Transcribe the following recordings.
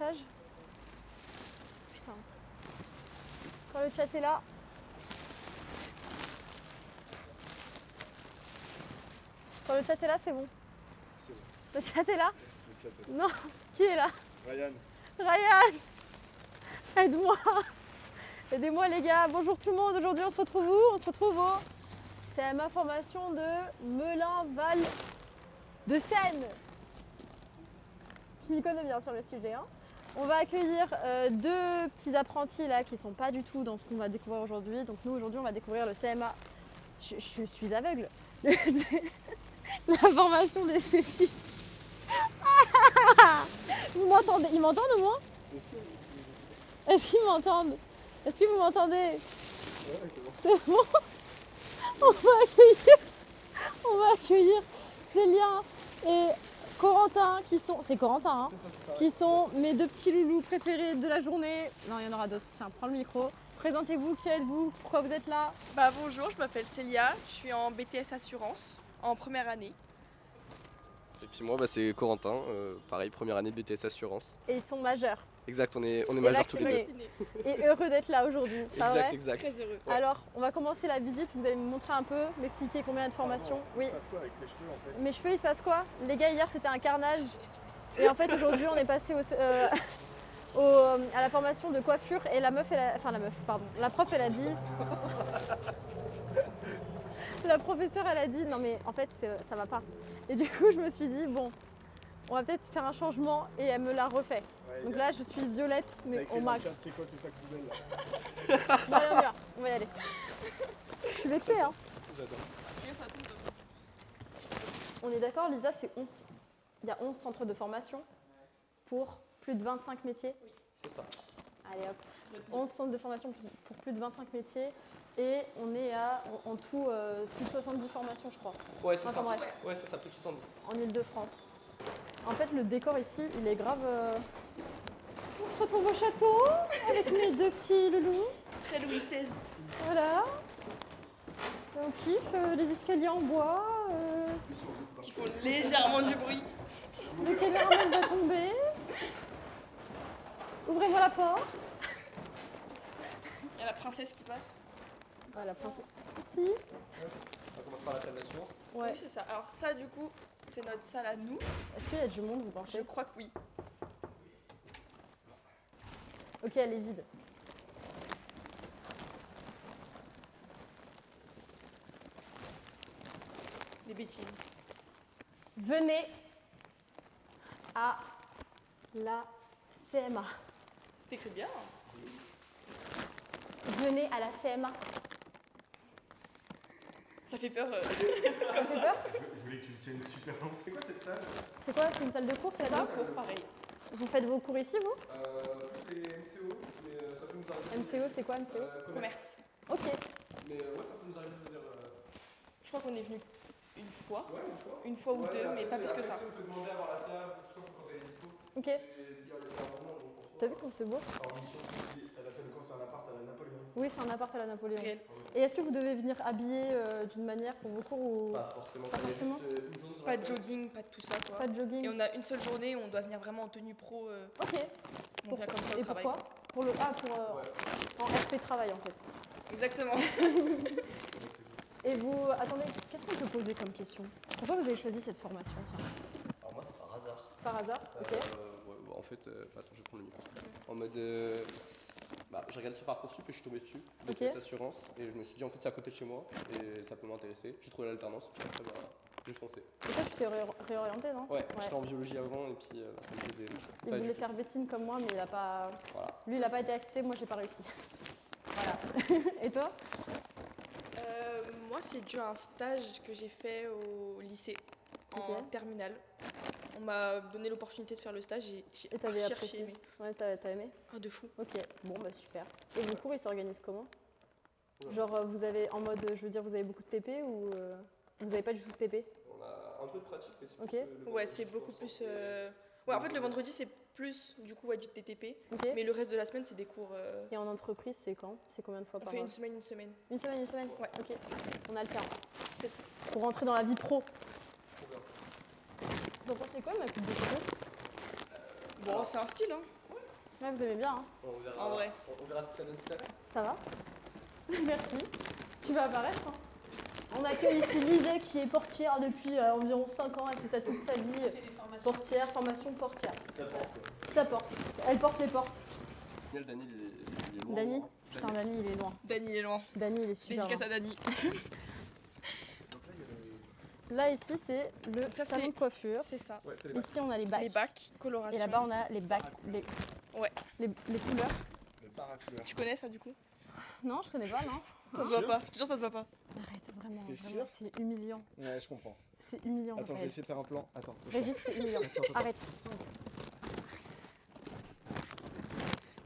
message. Putain. Quand le chat est là. Quand le chat est là, c'est bon. C'est bon. Le chat est là? Le chat est Non. Qui est là? Ryan. Ryan! Aide-moi! Aidez-moi les gars, bonjour tout le monde, aujourd'hui on se retrouve où? On se retrouve au CMA formation de Melun-Val de Seine. Je m'y connais bien sur le sujet. Hein. On va accueillir deux petits apprentis là qui sont pas du tout dans ce qu'on va découvrir aujourd'hui. Donc nous aujourd'hui on va découvrir le CMA. Je suis aveugle. La formation d'esthétique. Vous m'entendez? Ils m'entendent au moins? Est-ce qu'ils m'entendent? Est-ce que vous m'entendez? Ouais, c'est bon. C'est bon. On va accueillir Célia et Corentin qui sont... C'est Corentin, hein, qui sont mes deux petits loulous préférés de la journée. Non, il y en aura d'autres. Tiens, prends le micro. Présentez-vous, qui êtes-vous? Pourquoi vous êtes là? Bonjour, je m'appelle Célia, je suis en BTS Assurance, en première année. Et puis moi, c'est Corentin, pareil, première année de BTS Assurance. Et ils sont majeurs. Exact, on est majeurs tous les deux. vaccinés. Et heureux d'être là aujourd'hui. Pas vrai? Exact. Très heureux. Ouais. Alors, on va commencer la visite. Vous allez me montrer un peu, m'expliquer combien de formations. Il se passe quoi avec tes cheveux en fait? Mes cheveux, il se passe quoi? Les gars, hier, c'était un carnage. Et en fait, aujourd'hui, on est passé à la formation de coiffure. Et la prof, elle a dit... La professeure, elle a dit, non mais en fait, ça va pas. Et du coup, je me suis dit, bon, on va peut-être faire un changement. Et elle me l'a refait. Ouais, Donc là, je suis violette, mais au max. C'est quoi ce sac poubelle là? Bah, allez, on va y aller. Je suis vexée, hein. J'adore. On est d'accord, Lisa, c'est 11. Il y a 11 centres de formation pour plus de 25 métiers. C'est ça. Allez hop. 11 centres de formation pour plus de 25 métiers. Et on est à, en tout, plus de 70 formations, je crois. Ouais, c'est Enfin, ça. bref. Ouais, c'est ça, plus de 70. En Ile-de-France. En fait, le décor ici, il est grave... On se retrouve au château avec mes deux petits loulous. Très Louis XVI. Voilà. On kiffe les escaliers en bois. Qui font légèrement du bruit. Le caméraman va tomber. Ouvrez-moi la porte. Il y a la princesse qui passe. Voilà, princesse. Merci. On commence par la table d'assurance. Ouais. Oui, c'est ça. Alors ça, du coup, c'est notre salle à nous. Est-ce qu'il y a du monde, vous Je pensez? crois que oui. Ok, elle est vide. Des bêtises. Venez à la CMA. T'écris bien. Venez à la CMA. Ça fait peur. Ça fait peur? Je voulais que tu le tiennes super long. C'est quoi cette salle? C'est quoi? C'est une salle de cours, c'est C'est ça? un cours, pareil. Vous faites vos cours ici, vous? Plus les MCO, mais ça peut nous arriver. MCO, c'est quoi MCO? Commerce. Ok. Mais ouais, ça peut nous arriver de venir. Je crois qu'on est venu une fois. Ouais, une fois. Une fois ou deux, mais pas plus que ça. On peut demander à voir la salle, tout ça, quand elle est dispo. Ok. Et il y a un moment, donc on se T'as vu comme c'est beau? Alors mission, t'as la salle quand c'est un appart à la Napoléon. Oui, c'est un appart à la Napoléon. Réel. Et est-ce que vous devez venir habillé d'une manière pour vos cours ou Pas forcément. Pas On est forcément. juste, une journée dans Pas la de semaine. jogging, pas de tout ça, quoi. pas de jogging? Et on a une seule journée où on doit venir vraiment en tenue pro. Ok. On vient comme ça au Et travail. pourquoi? Pour le en RP travail en fait. Exactement. Et vous, attendez, qu'est-ce qu'on peut poser comme question? Pourquoi vous avez choisi cette formation, tiens? Alors moi, c'est par hasard. Par hasard? Ok. En fait, attends, je vais prendre le micro. En mode, j'ai regardé sur Parcoursup et je suis tombé dessus, Ok. BTS Assurance, et je me suis dit en fait c'est à côté de chez moi et ça peut m'intéresser. J'ai trouvé l'alternance, puis après j'ai foncé. Et toi, tu t'es réorienté, non? Ouais, j'étais en biologie avant et puis ça me plaisait. Il pas voulait du tout. faire vétine comme moi, mais il a pas. Voilà. Lui, il n'a pas été accepté, moi, j'ai pas réussi. Voilà. Et toi? Moi, c'est dû à un stage que j'ai fait au lycée, en Ok. terminale. On m'a donné l'opportunité de faire le stage et j'ai Et t'avais archi apprécié? aimé. Ouais, t'as aimé? Ah, de fou. Ok, bon, bah super. Et vos cours, ils s'organisent comment? Ouais. Genre, vous avez en mode, je veux dire, vous avez beaucoup de TP ou vous avez pas du tout de TP? On a un peu de pratique, mais c'est Ok. plus, le Ouais, vendredi, c'est je beaucoup pense, plus. et- Ouais, en fait, le vendredi, c'est plus du coup du TTP. Ok. Mais le reste de la semaine, c'est des cours. Et en entreprise, c'est quand? C'est combien de fois On par fait mois? une semaine, une semaine. Une semaine, une semaine? Ouais. Ok. On alterne. C'est ça. Pour rentrer dans la vie pro. Trop bien. Vous en pensez quoi de ma coupe de cheveux? Bon, c'est un style, hein. Ouais, vous aimez bien, hein. On verra, En vrai. on verra ce que ça donne tout à l'heure. Ça va? Merci. Tu vas apparaître, hein. On accueille ici Lisée qui est portière depuis environ 5 ans. Elle fait ça toute sa vie. Portière, formation portière. Ça porte quoi. Ça porte. Elle porte les portes. Dany, il est loin. Dany? hein. Putain, Dany, il est loin. Dany est loin. Dany, il est super Dédicace loin. à Dany. Donc là, il y a le. Là, ici, c'est le Ça, salon c'est- de coiffure. C'est ça. Ouais, c'est les bacs. Ici, on a les bacs. Les bacs, coloration. Et là-bas, on a les bacs. Ouais. Les couleurs. Le paracouleur. Tu connais ça du coup? Non, je connais pas, non. Ça se voit pas. Je te jure, ça se voit pas. Arrête, vraiment. T'es Vraiment, sûr c'est humiliant. Ouais, je comprends. C'est humiliant, Attends, je vais Raphaël. essayer de faire un plan. Attends. Régis, c'est humiliant. Attends. Arrête.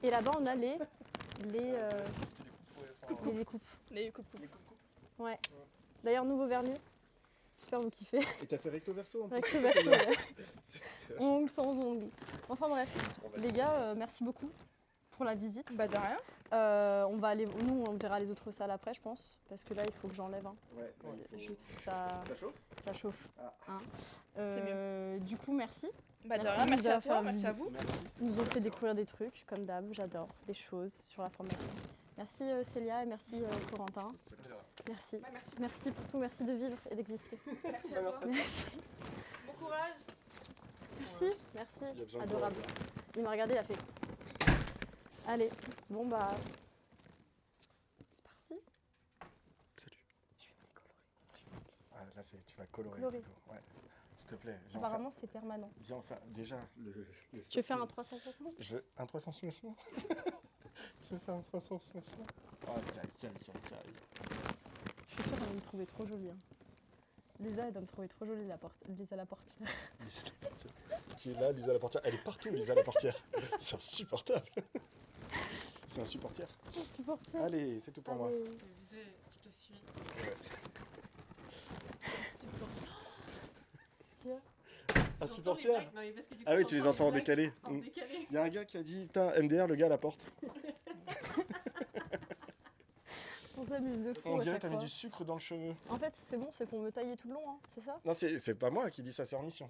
Et là-bas, on a les découpes. Les coupes. Ouais. D'ailleurs, nouveau vernis. J'espère que vous kiffez. Et t'as fait recto verso en plus. Avec c'est ce ça qui est verso, bien. ouais. C'est Ongles sans ongles. Enfin bref, Bon, bah, les gars, merci beaucoup pour la visite. Bah de rien. On va aller, nous, on verra les autres salles après, je pense, parce que là, il faut que j'enlève. Hein. Ouais. Parce que ça Ça chauffe. chauffe. Ah. Hein. Du coup, merci. Bah de Merci rien. de Merci nous à avoir toi. fait Merci à la vous. Merci. Ils nous ont fait découvrir des trucs, comme d'hab, j'adore, des choses sur la formation. Merci Célia et merci Corentin. Merci. Bah, merci. Merci pour tout, merci de vivre et d'exister. Merci à toi. Merci. Bon courage. Merci, merci, Il y a besoin de adorable. Il m'a regardé, il a fait. Allez, bon bah. C'est parti. Salut. Je vais me décolorer. Ah, là, tu vas colorer Colorer. plutôt. Ouais. S'il te plaît, viens Apparemment, c'est permanent. enfin déjà le Tu veux faire un sourcil. 360? Je veux un 300 smacement. Tu veux faire un 300 smacement? Oh, caille. Je suis sûre qu'elle va me trouver trop jolie. Hein. Lisa, elle doit me trouver trop jolie, Lisa la portière. Lisa la portière. Qui est là, Lisa la portière? Elle est partout, Lisa la portière. C'est insupportable. C'est insupportable. Tu portière? Allez, c'est tout pour moi. Allez. Je te suis. Qu'est-ce qu'il y a? Insupportable. Non, mais parce que du coup, Ah oui, tu les entends en les blagues décalé. en décalé. Il y a un gars qui a dit, putain, MDR, le gars à la porte. On s'amuse de fou. On à dirait chaque que t'avais fois. du sucre dans le cheveu. En fait, c'est bon, c'est qu'on me taillait tout le long, hein, c'est ça? Non, c'est pas moi qui dis ça, c'est en mission.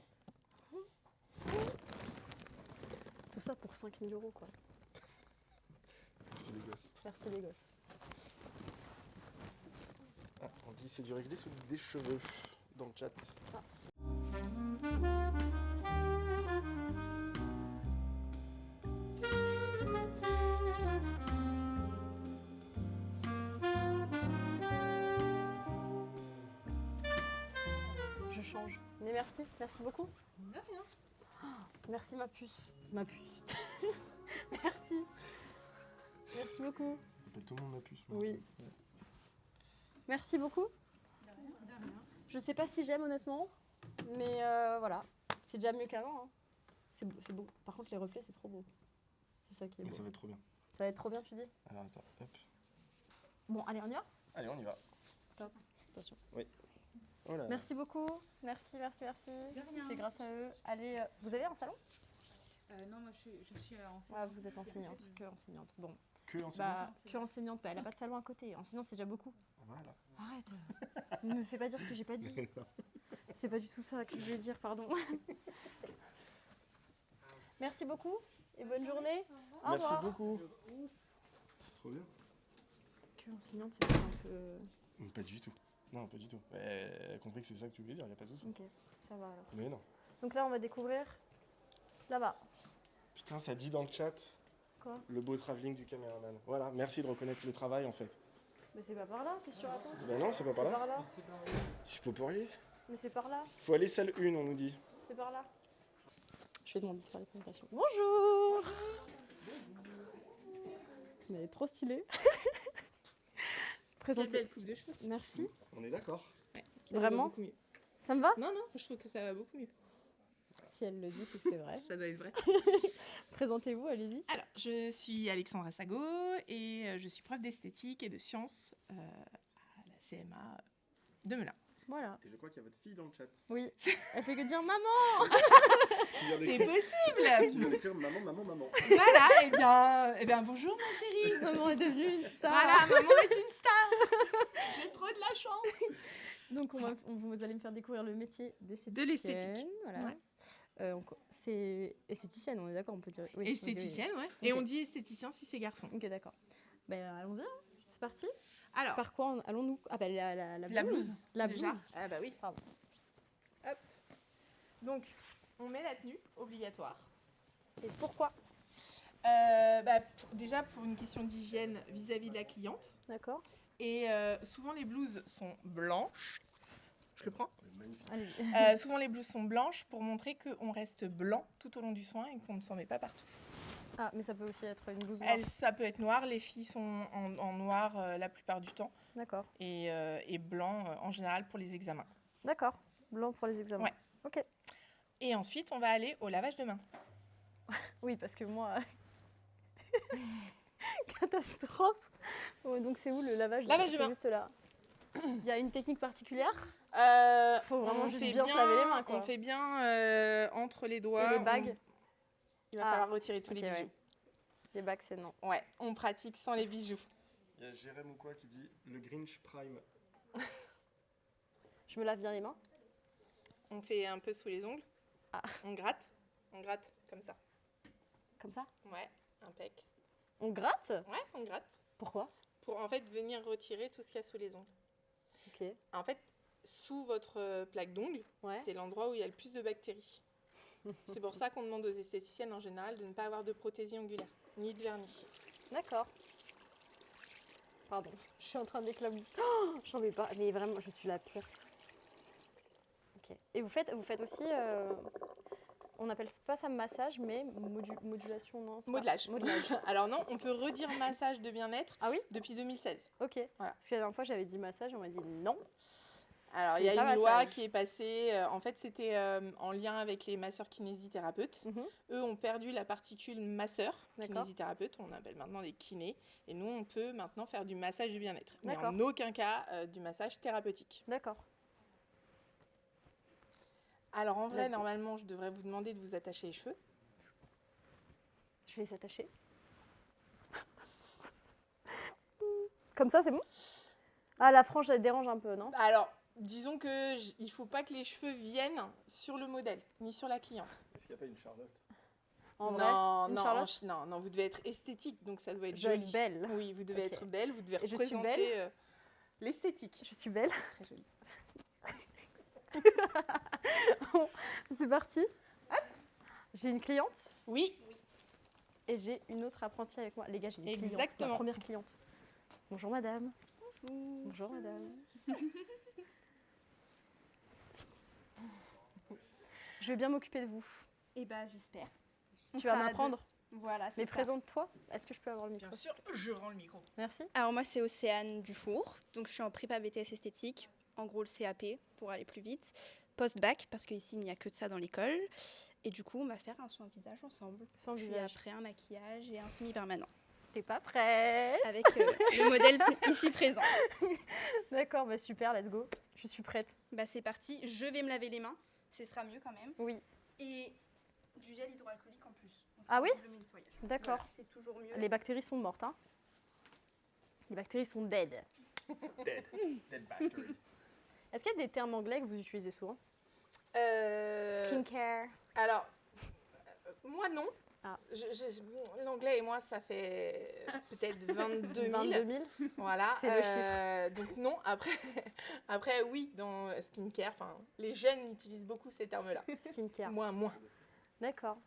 Tout ça pour 5000 € quoi. Merci les gosses. Merci les gosses. Ah, on dit c'est du réglisse ou des cheveux dans le chat. Je change. Mais merci, merci beaucoup. De rien. Merci ma puce. Ma puce. Merci. Merci beaucoup. T'appelles tout le monde ma puce. moi. Oui. Merci beaucoup. De rien. Je sais pas si j'aime honnêtement, mais voilà. C'est déjà mieux qu'avant. Hein. C'est beau. Par contre, les reflets, c'est trop beau. C'est ça qui est Mais beau. ça va être trop bien. Ça va être trop bien, tu dis? Alors attends, hop. Bon, allez, on y va? Allez, on y va. Top. Attention. Oh là. Merci beaucoup. Merci. rien. C'est grâce à eux. Allez, vous avez un salon? Non, moi je suis enseignante. Ah, vous êtes enseignante, que enseignante. Bon, Que enseignante. bah, que enseignante, bah, elle a pas de salon à côté. Enseignante, c'est déjà beaucoup. Voilà. Arrête. Ne me fais pas dire ce que j'ai pas dit. C'est pas du tout ça que je voulais dire, pardon. Merci beaucoup et bonne journée. Au Merci revoir. beaucoup. C'est trop bien. Que enseignante, c'est un peu. Pas du tout. Non, pas du tout. Elle a compris que c'est ça que tu voulais dire, y a pas de souci. Ok, ça va alors. Mais non. Donc là, on va découvrir là-bas. Putain, ça dit dans le chat Quoi? le beau travelling du caméraman. Voilà, merci de reconnaître le travail en fait. Mais c'est pas par là, qu'est-ce que tu racontes? Ben non, c'est pas par C'est là. par là. Je peux pas y aller. Mais c'est par là, Faut aller salle 1, on nous dit. c'est par là. Je vais demander de faire les présentations. Bonjour. Mais elle est trop stylée. Quelle Présentez. belle coupe de cheveux. Merci. On est d'accord. Ça va Vraiment? beaucoup mieux. Ça me va? Non, non, je trouve que ça va beaucoup mieux. Si elle le dit, c'est que c'est vrai. Ça doit être vrai. Présentez-vous, allez-y. Alors, je suis Alexandra Sago et je suis prof d'esthétique et de sciences à la CMA de Melun. Voilà. Et je crois qu'il y a votre fille dans le chat. Oui. Elle fait que dire maman. Qui vient C'est d'écrire- possible. qui vient d'écrire maman. Voilà, et bien bonjour ma chérie. Maman est devenue une star. Voilà, maman est une star. J'ai trop de la chance. Donc vous allez me faire découvrir le métier d'esthéticienne. De l'esthétique. Voilà. Ouais. C'est esthéticienne, on est d'accord, on peut dire. Oui, Esthéticienne, ouais. Et Ok. on dit esthéticien si c'est garçon. Ok, d'accord. Ben allons-y, hein. C'est parti. Alors, Par quoi allons-nous? Ah ben la blouse. La déjà. blouse. Ah bah oui. Pardon. Hop. Donc, on met la tenue obligatoire. Et pourquoi? Déjà pour une question d'hygiène vis-à-vis de la cliente. D'accord. Et souvent les blouses sont blanches. Je le prends. Magnifique. Allez-y. Souvent les blouses sont blanches pour montrer qu'on reste blanc tout au long du soin et qu'on ne s'en met pas partout. Ah, mais ça peut aussi être une blouse noire. Ça peut être noir, les filles sont en noir la plupart du temps D'accord. et blanc en général pour les examens. D'accord. Blanc pour les examens. Ouais. Ok. Et ensuite on va aller au lavage de main. Oui, parce que moi. Catastrophe. Ouais, donc c'est où le lavage Lavage de main. C'est juste là. Il y a une technique particulière? Faut vraiment On juste fait bien se laver les mains, quoi. On fait bien entre les doigts. Et les bagues? Il va Ah. falloir retirer tous les Ok, bijoux. ouais. Les bagues, c'est non. Ouais, on pratique sans les bijoux. Il y a Jérém ou quoi qui dit le Grinch Prime. Je me lave bien les mains? On fait un peu sous les ongles. Ah. On gratte comme ça. Comme ça? Ouais, impec. On gratte? Ouais, on gratte. Pourquoi? Pour en fait venir retirer tout ce qu'il y a sous les ongles. Ok. En fait, sous votre plaque d'ongles, Ouais. c'est l'endroit où il y a le plus de bactéries. C'est pour ça qu'on demande aux esthéticiennes en général de ne pas avoir de prothésie ongulaire, ni de vernis. D'accord. Pardon, je suis en train d'éclabousser. Oh, j'en vais pas, mais vraiment, je suis la pire. Ok. Et vous faites aussi, on appelle pas ça massage, mais modulation, non? c'est pas- Modelage. Modelage. Alors non, on peut redire massage de bien-être Ah oui? depuis 2016. Ok. Voilà. Parce que la dernière fois, j'avais dit massage, on m'a dit non. Alors, C'est il y a pas une loi massage. qui est passée, en fait, c'était en lien avec les masseurs kinésithérapeutes. Mhm. Eux ont perdu la particule masseur, D'accord. kinésithérapeute, on appelle maintenant des kinés. Et nous, on peut maintenant faire du massage du bien-être. Mais D'accord. en aucun cas du massage thérapeutique. D'accord. Alors, en vrai, Vas-y. normalement, je devrais vous demander de vous attacher les cheveux. Je vais les attacher. Comme ça, c'est bon? Ah, la frange, elle dérange un peu, non? Alors, disons que il faut pas que les cheveux viennent sur le modèle, ni sur la cliente. Est-ce qu'il n'y a pas une Charlotte? En non, vrai, une non, Charlotte? non, non, vous devez être esthétique, donc ça doit être Je dois joli. être belle. Oui, vous devez Ok. être belle, vous devez Et je suis représenter belle l'esthétique. Je suis belle. Très jolie. C'est parti. J'ai une cliente Oui, et j'ai une autre apprentie avec moi. Les gars, j'ai une cliente. Exactement. Ma première cliente. Bonjour madame. Bonjour madame. Je vais bien m'occuper de vous. Eh ben, j'espère. Tu vas m'apprendre. Voilà, c'est Mais ça. présente-toi. Est-ce que je peux avoir le micro? bien sûr, je rends le micro. Merci. Alors moi, c'est Océane Dufour. Donc, je suis en prépa BTS esthétique. En gros, le CAP pour aller plus vite. Post-bac, parce qu'ici, il n'y a que de ça dans l'école. Et du coup, on va faire un soin visage ensemble. Sans Puis visage. après, un maquillage et un semi-permanent. T'es pas prêt? Avec le modèle ici présent. D'accord, bah super, let's go. Je suis prête. Bah, c'est parti. Je vais me laver les mains. Ce sera mieux quand même. Oui. Et du gel hydroalcoolique en plus. On fait Ah un oui? double nettoyage. D'accord. Voilà, c'est toujours mieux. Les bactéries sont mortes, hein. Les bactéries sont dead. Dead. Dead Battery. Est-ce qu'il y a des termes anglais que vous utilisez souvent? Euh, Skincare. Alors, moi non. Ah. L'anglais et moi, ça fait peut-être 22 000. 22 000. Voilà. C'est le chiffre. Donc non, après oui, dans skincare, les jeunes utilisent beaucoup ces termes-là. Skincare. Moi, moins. D'accord.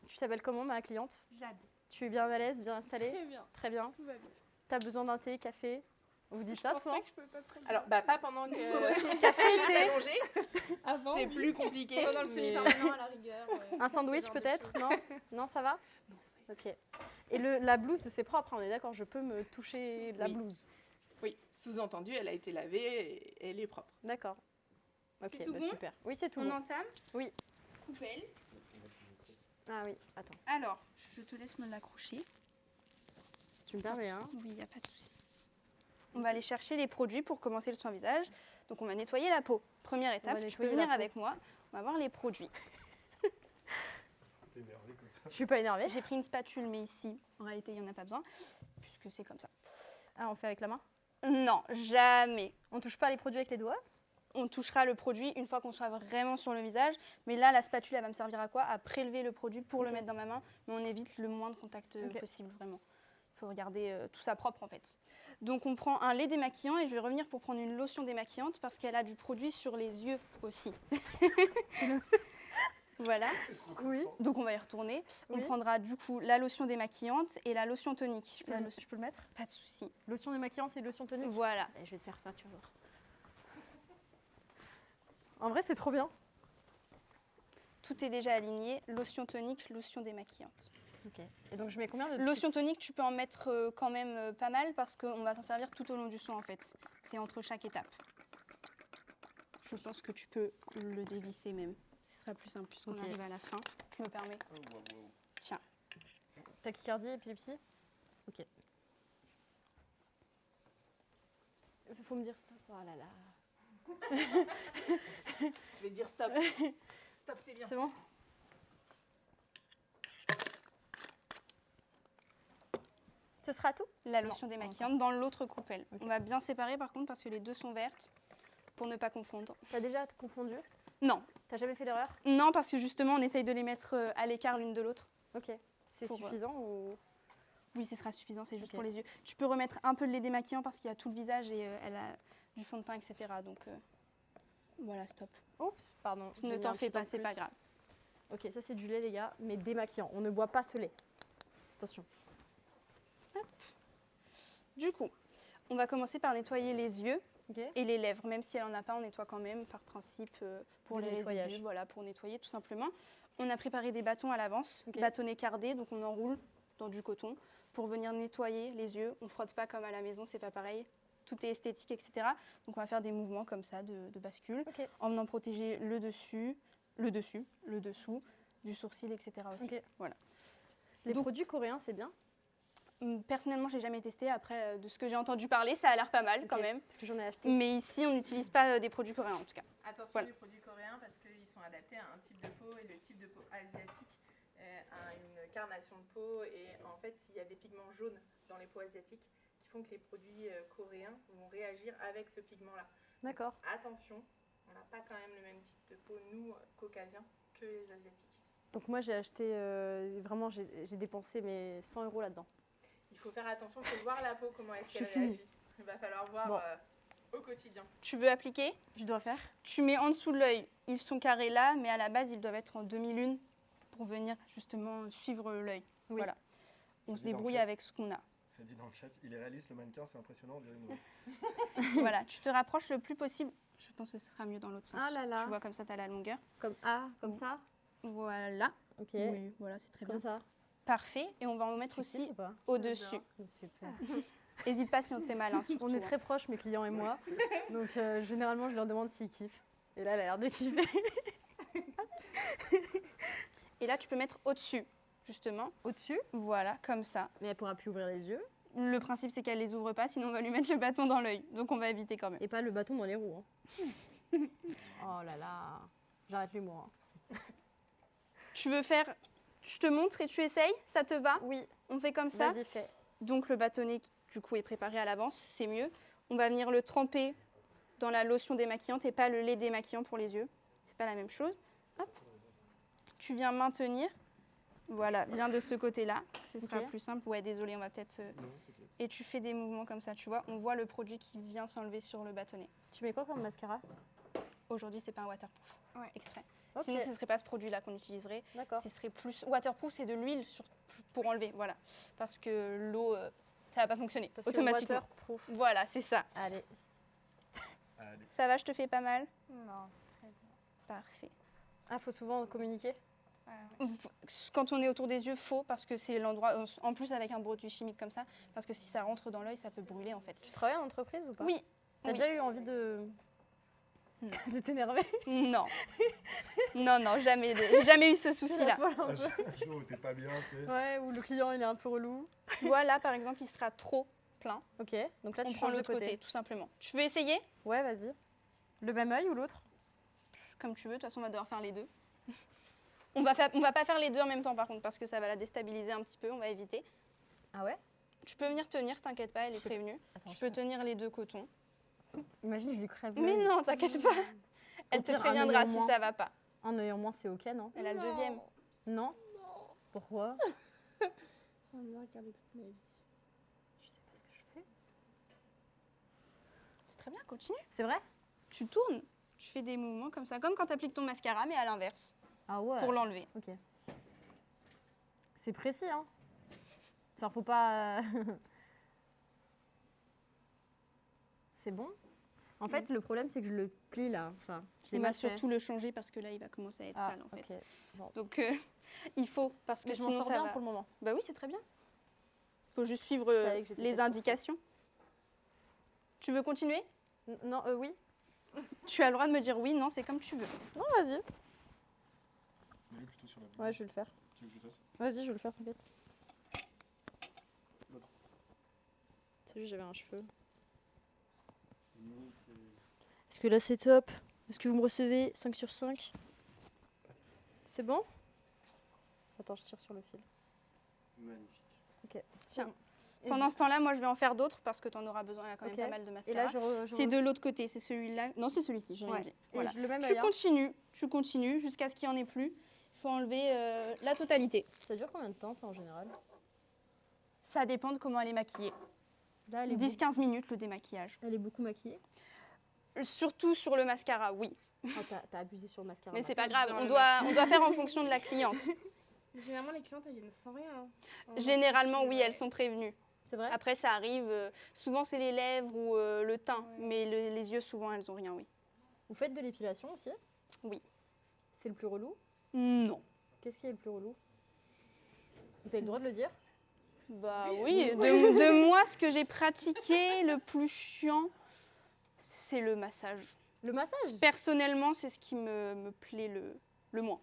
Tu t'appelles comment, ma cliente? Jade. Tu es bien à l'aise, bien installée? Très bien. Très bien. Tout va bien. T'as besoin d'un thé, café? On vous dit ça souvent? Je peux pas prendre Alors, pas pendant que Café, est thé, allongé. avant. C'est plus compliqué. Pendant le mais- semi-permanent à la rigueur. un sandwich peut-être? Non? Non, ça va? Ok. Et la blouse, c'est propre, hein, on est d'accord? Je peux me toucher la Oui. blouse? Oui, sous-entendu, elle a été lavée et elle est propre. D'accord. Ok, C'est tout bah bon super. Oui, c'est tout On bon. entame. Oui. Coupelle. Ah oui, attends. Alors, je te laisse me l'accrocher. Tu me permets, hein? Oui, il n'y a pas de souci. On va aller chercher les produits pour commencer le soin visage. Donc, on va nettoyer la peau. Première étape, tu peux nettoyer venir la peau. avec moi. On va voir les produits. T'es énervé comme ça. Je suis pas énervée. J'ai pris une spatule, mais ici, en réalité, il n'y en a pas besoin, puisque c'est comme ça. Ah, on fait avec la main? Non, jamais. On touche pas les produits avec les doigts? on touchera le produit une fois qu'on sera vraiment sur le visage. Mais là, la spatule, elle va me servir à quoi? À prélever le produit pour le mettre dans ma main. Mais on évite le moins de contact possible, vraiment. Il faut regarder tout ça propre, en fait. Donc, on prend un lait démaquillant et je vais revenir pour prendre une lotion démaquillante parce qu'elle a du produit sur les yeux aussi. Voilà. Oui. Donc, on va y retourner. Oui. On prendra du coup la lotion démaquillante et la lotion tonique. Je peux le mettre? Pas de souci. Lotion démaquillante et lotion tonique? Voilà. Et je vais te faire ça, tu vas voir. En vrai, c'est trop bien. Tout est déjà aligné. Lotion tonique, lotion démaquillante. Ok. Et donc, je mets combien de Lotion petites- tonique, tu peux en mettre quand même pas mal parce qu'on va t'en servir tout au long du soin en fait. C'est entre chaque étape. Je pense que tu peux le dévisser même. Ce sera plus simple puisqu'on Ok. arrive à la fin. Je me permets. Tiens. Tachycardie, épilepsie? Ok. Faut me dire stop. Oh là là. Je vais dire stop. Stop, c'est bien. C'est bon? Ce sera tout? La lotion démaquillante dans l'autre coupelle. Ok. On va bien séparer par contre parce que les deux sont vertes pour ne pas confondre. T'as déjà confondu? Non. T'as jamais fait l'erreur? Non, parce que justement on essaye de les mettre à l'écart l'une de l'autre. Ok. C'est Pour, suffisant ou... Oui, ce sera suffisant, c'est juste Ok. pour les yeux. Tu peux remettre un peu de lait démaquillant parce qu'il y a tout le visage et elle a du fond de teint, etc. Donc voilà, stop. Oups, pardon. Ne j'ai mis t'en un fais petit pas, en c'est plus. pas grave. Ok, ça c'est du lait les gars, mais démaquillant. On ne boit pas ce lait. Attention. Du coup, on va commencer par nettoyer les yeux Ok. et les lèvres. Même si elle en a pas, on nettoie quand même par principe pour Du les nettoyage. résidus, voilà, pour nettoyer tout simplement. On a préparé des bâtons à l'avance, Ok. bâtonnets cardés, donc on enroule dans du coton pour venir nettoyer les yeux. On frotte pas comme à la maison, c'est pas pareil. Tout est esthétique, etc. Donc on va faire des mouvements comme ça de bascule, Ok. en venant protéger le dessus, le dessous, du sourcil, etc. aussi. Ok. Voilà. Les Donc- produits coréens, c'est bien? Personnellement, j'ai jamais testé. Après, de ce que j'ai entendu parler, ça a l'air pas mal quand Ok. même. Parce que j'en ai acheté. Mais ici, on n'utilise pas des produits coréens en tout cas. Attention Voilà. les produits coréens parce qu'ils sont adaptés à un type de peau et le type de peau asiatique a une carnation de peau et en fait il y a des pigments jaunes dans les peaux asiatiques qui font que les produits coréens vont réagir avec ce pigment-là. D'accord. Attention, on n'a pas quand même le même type de peau, nous, caucasiens, que les asiatiques. Donc moi j'ai acheté, vraiment j'ai dépensé mes 100 € là-dedans. Il faut faire attention, il faut voir la peau, comment est-ce qu'elle réagit. Il va falloir voir Bon. au quotidien. Tu veux appliquer? Je dois faire? Tu mets en dessous de l'œil. Ils sont carrés là, mais à la base, ils doivent être en demi-lune pour venir justement suivre l'œil. Oui. Voilà. On Ça se dit dans le débrouille chat. avec ce qu'on a. Ça dit dans le chat, il est réaliste le mannequin, c'est impressionnant, on dirait une vraie. Voilà, tu te rapproches le plus possible. Je pense que ce sera mieux dans l'autre sens. Ah là là. Tu vois, comme ça, tu as la longueur. Comme comme ça? Voilà. Ok. Oui, voilà, c'est très bien. Comme ça. Parfait. Et on va en mettre Tu aussi filmes ou pas? au-dessus. Super. N'hésite pas si on te fait mal, hein, surtout. On est hein. très proches, mes clients et moi. Donc généralement, je leur demande s'ils kiffent. Et là, elle a l'air de kiffer. Et là, tu peux mettre au-dessus, justement. Au-dessus, Voilà, comme ça. mais elle pourra plus ouvrir les yeux. Le principe, c'est qu'elle les ouvre pas, sinon on va lui mettre le bâton dans l'œil. Donc on va éviter quand même. Et pas le bâton dans les roues. hein. Oh là là. J'arrête l'humour. hein. Tu veux faire... Je te montre et tu essayes? Ça te va? Oui, On fait comme ça. vas-y, fais. Donc le bâtonnet, du coup, est préparé à l'avance, c'est mieux. On va venir le tremper dans la lotion démaquillante et pas le lait démaquillant pour les yeux. C'est pas la même chose. Hop. Tu viens maintenir. Voilà, viens de ce côté-là. Ce sera Ok. plus simple. Ouais, désolé, on va peut-être... Et tu fais des mouvements comme ça, tu vois. On voit le produit qui vient s'enlever sur le bâtonnet. Tu mets quoi comme mascara? Aujourd'hui, c'est pas un waterproof. Exprès. Ok. Sinon, ce ne serait pas ce produit-là qu'on utiliserait. D'accord. Ce serait plus... Waterproof, c'est de l'huile pour enlever, voilà. Parce que l'eau, ça va pas fonctionner Parce que automatiquement. waterproof. Voilà, c'est ça. Allez. Allez. Ça va, je te fais pas mal? Non, c'est très bien. Parfait. Ah, faut souvent communiquer? Quand on est autour des yeux, faux, parce que c'est l'endroit... En plus, avec un produit chimique comme ça, parce que si ça rentre dans l'œil, ça peut brûler, en fait. Tu travailles en entreprise ou pas? Oui. T'as oui. déjà eu envie de... Non. de t'énerver? Non. Non, jamais. J'ai jamais eu ce souci-là. Un jour où t'es pas bien, tu sais. Ouais, ou le client il est un peu relou. Tu vois, là, par exemple, il sera trop plein. Ok, donc là On tu prend changes de l'autre côté, tout simplement. Tu veux essayer? Ouais, vas-y. Le même œil ou l'autre? Comme tu veux, de toute façon, on va devoir faire les deux. On va pas faire les deux en même temps, par contre, parce que ça va la déstabiliser un petit peu, on va éviter. Ah ouais? Tu peux venir tenir, t'inquiète pas, elle est Je sais- prévenue. Attends, Tu peux tenir les deux cotons. Imagine, je lui crève Mais l'œil. non, t'inquiète pas. Elle te pire, un préviendra œil en si moins. ça va pas. Un œil en moins, c'est ok, non? Elle a le deuxième. Non? Pourquoi? On va regarder toute ma vie. Je sais pas ce que je fais. C'est très bien, continue. C'est vrai? Tu tournes, tu fais des mouvements comme ça, comme quand tu appliques ton mascara, mais à l'inverse, Ah ouais. pour l'enlever. Ok. C'est précis, hein? Enfin, faut pas. C'est bon? En fait, le problème, c'est que je le plie là, ça. Je l'ai On va mal fait. surtout le changer parce que là, il va commencer à être Ah, sale en fait. ok. Bon. Donc, il faut, parce que Mais je m'en sinon sors ça bien va. pour le moment. Bah oui, c'est très bien. Il faut juste suivre Je savais que j'étais les cette indications. Tu veux continuer? Non, oui. Tu as le droit de me dire oui, non, c'est comme tu veux. Non, vas-y. Mets-le plutôt sur la bouche. Ouais, je vais le faire. Tu veux que je le fasse? Vas-y, je vais le faire, t'inquiète. L'autre. C'est juste, j'avais un cheveu. Nickel. Est-ce que là, c'est top? Est-ce que vous me recevez 5 sur 5? C'est bon? Attends, je tire sur le fil. Magnifique. Tiens. Et Pendant ce temps-là, moi, je vais en faire d'autres parce que tu en auras besoin. Il y a quand même Ok. pas mal de Et mascara. là, je C'est de l'autre côté, c'est celui-là. Non, c'est celui-ci, j'ai rien Ouais. dit. Et Voilà. je le mets Tu continues jusqu'à ce qu'il n'y en ait plus. Il faut enlever la totalité. Ça dure combien de temps, ça, en général? Ça dépend de comment elle est maquillée. Là, elle est, 10-15 minutes le démaquillage. elle est beaucoup maquillée. Surtout sur le mascara, oui. Ah, t'as abusé sur le mascara. Mais c'est Max. pas grave, on doit faire en fonction de la cliente. Généralement, les clientes, elles viennent sans rien. hein. Sans- Généralement, oui, elles sont prévenues. C'est vrai? Après, ça arrive. Souvent, c'est les lèvres ou le teint. Mais les yeux, souvent, elles ont rien, oui. Vous faites de l'épilation aussi? Oui. C'est le plus relou? Non. Qu'est-ce qui est le plus relou? Vous avez le droit de le dire? Bah oui, de moi, ce que j'ai pratiqué, le plus chiant, c'est le massage. Le massage? Personnellement, c'est ce qui me plaît le moins.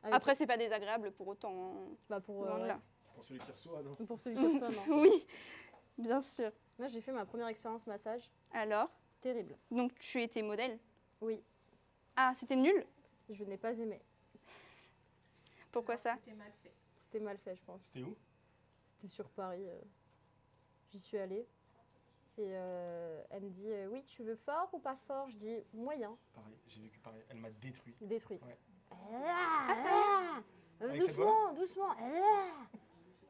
Avec- Après, c'est pas désagréable pour autant. hein. Bah pour, Loin de ouais. là. Pour celui qui reçoit, non? Pour celui qui reçoit, non. Oui, bien sûr. Moi, j'ai fait ma première expérience massage. Alors, Terrible. donc tu étais modèle? Oui, Ah, c'était nul? je n'ai pas aimé. Pourquoi ça? C'était mal fait. C'était mal fait, je pense. C'était où? C'était sur Paris. J'y suis allée. Et elle me dit oui, tu veux fort ou pas fort? Je dis moyen. Pareil, j'ai vécu pareil. Elle m'a détruit. Détruit. Ouais. Ah, ça Avec cette doucement, doucement.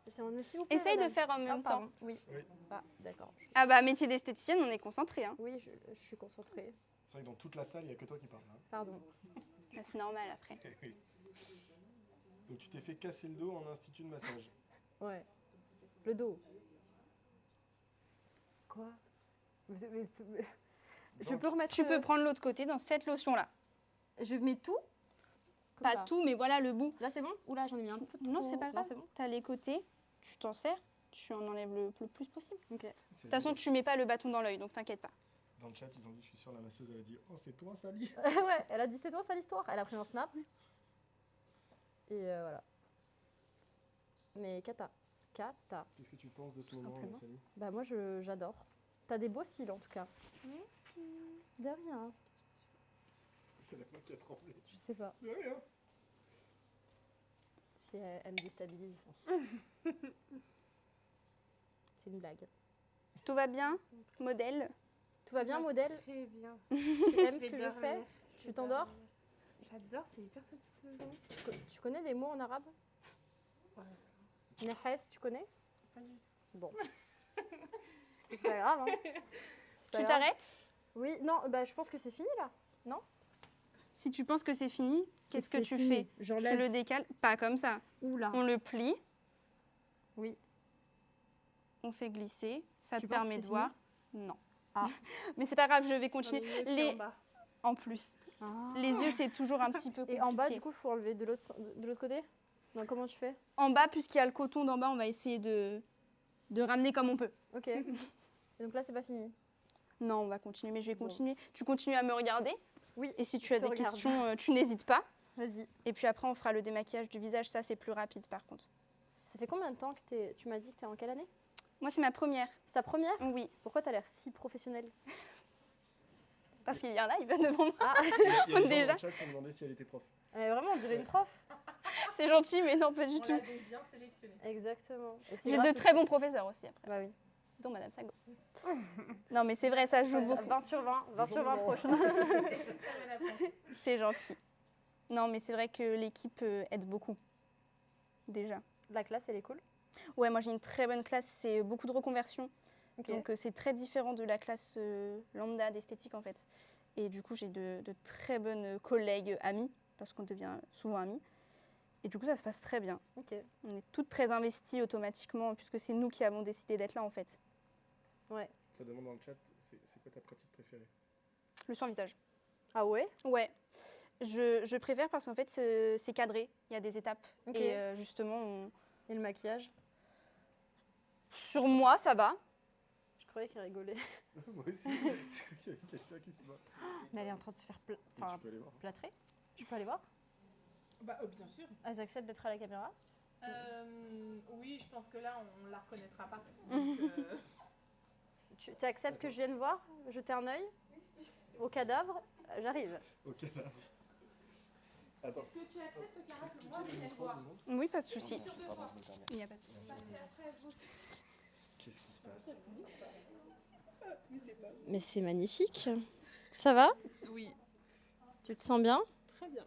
C'est un s'il vous plaît, Essaye de madame. faire en Ah, même temps. pardon. Oui. Oui. Ah, d'accord. Ah bah, métier d'esthéticienne, on est concentré. Hein. Oui, je suis concentrée. C'est vrai que dans toute la salle, il n'y a que toi qui parles. Hein. Pardon. Bah, c'est normal après. Oui. Donc tu t'es fait casser le dos en institut de massage. Ouais. Le dos. Quoi? Je peux remettre. Tu peux prendre l'autre côté dans cette lotion-là. Je mets tout? Comme Pas ça. tout, mais voilà le bout. Là, c'est bon? Ou là, j'en ai mis un peu trop. Non, c'est pas grave. c'est bon. T'as les côtés, tu t'en sers, tu en enlèves le plus possible. Ok. De toute façon, tu mets pas le bâton dans l'œil, donc t'inquiète pas. Dans le chat, ils ont dit, je suis sûr, la masseuse, elle a dit, oh, c'est toi, Sally. Ouais, elle a dit c'est toi ça l'histoire. Elle a pris un snap. Et voilà. Mais Kata. Qu'est-ce que tu penses de ce Tout moment, simplement. Sally? Bah moi j'adore. T'as des beaux cils en tout cas. De rien. T'as la main qui a tremblé. Je sais pas. De rien. Si elle me déstabilise. C'est une blague. Tout va bien, modèle. Tout va bien modèle? Très bien. Tu aimes ce que je dormir. fais? Tu t'endors? J'adore, c'est hyper satisfaisant. Tu connais des mots en arabe? Ouais. Nehes, tu connais? Pas du tout. Bon. C'est pas grave, hein. C'est pas Tu grave. t'arrêtes? Oui, non, bah je pense que c'est fini là. Si tu penses que c'est fini, qu'est-ce que C'est tu fini. fais? Tu J'enlève. le décales? Pas comme ça. Oula. On le plie. Oui. On fait glisser. Ça Tu te penses que permet c'est de voir. Non. Ah. Mais c'est pas grave, je vais Dans continuer. les yeux, c'est Les... en bas. En plus. Ah. Les yeux, c'est toujours un petit peu compliqué. Et en bas, du coup, il faut enlever de l'autre côté? Non, comment tu fais? En bas, puisqu'il y a le coton d'en bas, on va essayer de ramener comme on peut. Ok. Et donc là, c'est pas fini. Non, on va continuer, mais je vais Bon. continuer. Tu continues à me regarder. Oui. Et si tu je as te des regarde. questions, tu n'hésites pas. Vas-y. Et puis après, on fera le démaquillage du visage. Ça, c'est plus rapide, par contre. Ça fait combien de temps que tu m'as dit que t'es en quelle année? Moi, c'est ma première. C'est ta première? Oui. Pourquoi t'as l'air si professionnelle? Parce qu'il y a un live devant moi. Ah, Il y a des gens Déjà. dans le chat qui ont demandé si elle était prof. vraiment, on dirait une prof. C'est gentil, mais non, pas du On tout. l'a donc bien sélectionné. Exactement. Et c'est J'ai grâce de aussi- très bons professeurs aussi après. Bah oui. dont Madame Sago. Non, mais c'est vrai, ça joue beaucoup. 20 sur 20, 20 sur 20 prochain. C'est gentil. Non, mais c'est vrai que l'équipe aide beaucoup, déjà. La classe, elle est cool. Ouais, moi j'ai une très bonne classe, c'est beaucoup de reconversion. Ok. Donc c'est très différent de la classe lambda d'esthétique en fait. Et du coup j'ai de très bonnes collègues amies, parce qu'on devient souvent amies. Et du coup ça se passe très bien. Ok. On est toutes très investies automatiquement, puisque c'est nous qui avons décidé d'être là en fait. Ouais. Ça demande dans le chat, c'est quoi ta pratique préférée? Le soin visage. Ah ouais? Ouais. Je préfère parce qu'en fait c'est cadré, il y a des étapes. Ok. Et justement, Et le maquillage? sur moi ça va. Je croyais qu'il rigolait. Moi aussi, je crois qu'il y a quelqu'un qui se bat. Mais elle est en train de se faire Tu peux aller voir. plâtrer. Je peux aller voir? Bah, bien sûr. Elles acceptent d'être à la caméra? Oui, je pense que là, on la reconnaîtra pas. Tu acceptes que je vienne voir? Jeter un œil? Au cadavre? J'arrive. Ok, là. Attends. Est-ce que tu acceptes, Clara, que moi, je vienne voir? Oui, pas de souci. Pardon, je me permets. Il n'y a pas de Qu'est-ce qui se passe? Mais c'est magnifique. Ça va? Oui, Tu te sens bien? très bien.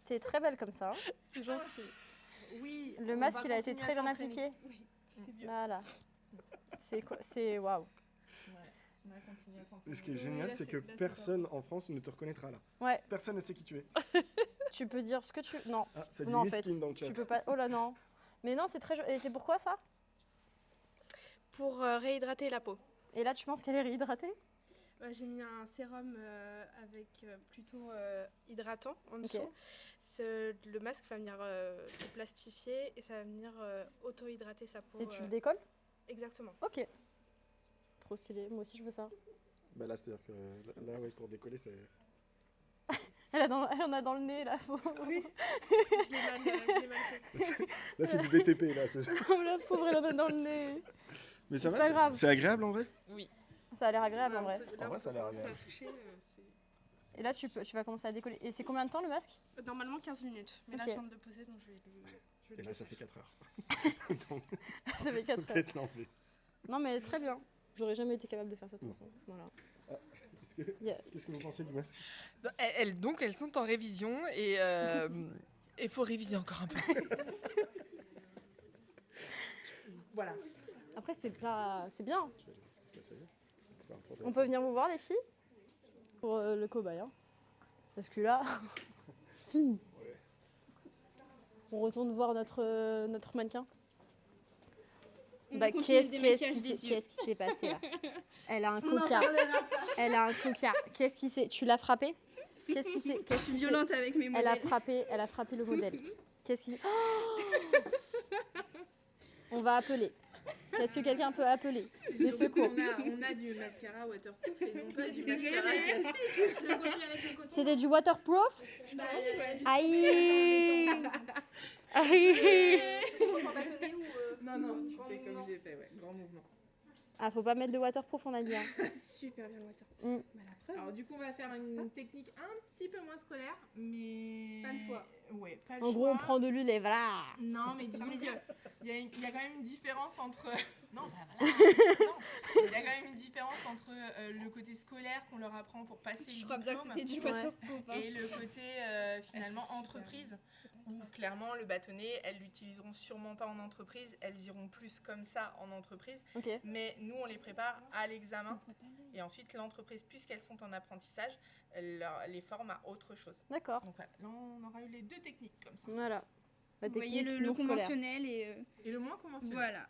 T'es très belle comme ça. Hein. C'est gentil. Oui. Le masque, il a été très bien appliqué. Oui, c'est bien. Voilà. C'est quoi? C'est waouh. On va continuer à s'entraîner. Et ce qui est génial, c'est que personne en France ne te reconnaîtra là. Ouais. Personne ne sait qui tu es. Tu peux dire ce que tu. Non. Ah, ça dit Non, en Miss fait. Kim dans le chat. Tu peux pas. Oh là non. Mais non, c'est très. Et c'est pourquoi ça? Pour réhydrater la peau. Et là, tu penses qu'elle est réhydratée? J'ai mis un sérum avec plutôt hydratant en Ok. dessous. Le masque va venir se plastifier et ça va venir auto-hydrater sa peau. Et tu le décolles? Exactement. Ok. Trop stylé. Moi aussi, je veux ça. Bah là, c'est-à-dire que là, ouais, pour décoller, c'est. Elle en a dans le nez, là. Faut... Oui, je l'ai mal fait. Là, c'est du BTP, là. Oh, la pauvre, elle en a dans le nez. Mais ça C'est va, pas grave. c'est agréable en vrai? Oui. Ça a l'air agréable en vrai. En vrai, ça a l'air agréable. À toucher, Et là, tu vas commencer à décoller. Et c'est combien de temps le masque? Normalement 15 minutes. Mais là, Ok. je viens de le poser, donc je vais Et le là, ça fait 4 heures. Donc, Ça fait 4 heures. peut-être l'enlever. Non, mais très bien. J'aurais jamais été capable de faire ça de toute façon. Voilà. Qu'est-ce que vous pensez du masque? Donc elles sont en révision et il faut réviser encore un peu. Voilà. Après, c'est pas... c'est bien. Tu vas aller voir ce qui se passe ailleurs. On peut faire un problème. On peut venir vous voir, les filles? Pour le cobaye. Hein. Parce que là, fini. Ouais. On retourne voir notre mannequin. On Bah, va continuer le démaquillage des yeux. qu'est-ce qui s'est passé là? Elle a un coca. Elle a un coca. Qu'est-ce qui s'est... Tu l'as frappé? Qu'est-ce qui s'est... Je suis violente avec mes modèles. Elle a frappé le modèle. Qu'est-ce qui... Oh on va appeler. Est-ce que quelqu'un peut appeler les secours? On a du mascara waterproof et non pas du mascara classique. C'était du waterproof? Bah, Aïe. Aïe. Non, tu fais comme j'ai fait, ouais. Grand mouvement. Ah, faut pas mettre de waterproof, on a dit. Hein. C'est super bien le waterproof. Alors du coup, on va faire une technique un petit peu moins scolaire, mais... Pas le choix. Ouais, pas le En choix. gros, on prend de l'huile et voilà. Non, mais disons qu'il y a quand même une différence entre... Non, bah voilà. Non. Il y a quand même une différence entre le côté scolaire qu'on leur apprend pour passer Je le crois bien que diplôme c'était du Ouais. waterproof. hein. et le côté finalement entreprise, où clairement le bâtonnet, elles l'utiliseront sûrement pas en entreprise, elles iront plus comme ça en entreprise, Ok. mais nous on les prépare à l'examen et ensuite l'entreprise, puisqu'elles sont en apprentissage, elle les forme à autre chose. D'accord. Donc voilà, là on aura eu les deux techniques comme ça. Voilà. La Vous voyez technique le non scolaire. conventionnel et Et le moins conventionnel. voilà.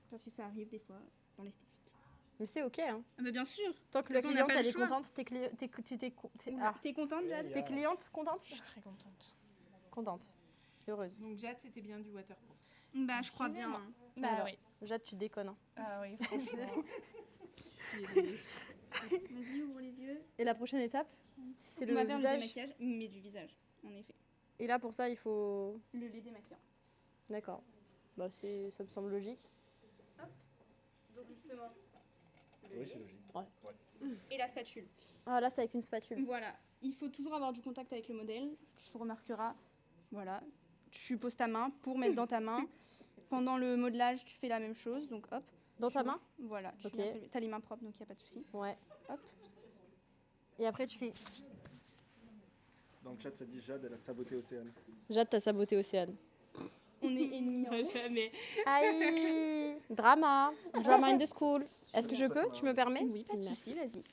Parce que ça arrive des fois dans l'esthétique. Mais c'est ok. Hein. Ah bah bien sûr. Tant que De la toute façon, on n'a cliente pas le elle est choix. contente, T'es contente, Jade? tes clientes contentes? Je suis très contente. Contente. Heureuse. Donc Jade, c'était bien du waterproof. Bah je crois bien. hein. Bah Alors, oui. Jade, tu déconnes. Hein. Ah oui, franchement. Vas-y, ouvre les yeux. Et la prochaine étape, c'est On le va faire le visage. démaquillage, mais du visage, en effet. Et là, pour ça, il faut... Le lait démaquillant. D'accord. Bah, ça me semble logique. Donc justement. Oui, c'est logique. Et la spatule. Ah, là, c'est avec une spatule. Voilà. Il faut toujours avoir du contact avec le modèle. Tu remarqueras. Voilà. Tu poses ta main pour mettre dans ta main. Pendant le modelage, tu fais la même chose. Donc hop, Dans ta main? Voilà, tu Ok. viens prélever. T'as les mains propres, donc il n'y a pas de souci. Ouais. Hop. Et après, tu fais. Dans le chat, ça dit Jade, elle a saboté Océane. Jade, t'as saboté Océane. On est ennemis en jamais. Aïe! Drama! Drama in the school. Est-ce que je peux? Tu me permets? Oui, pas de Merci. souci, vas-y.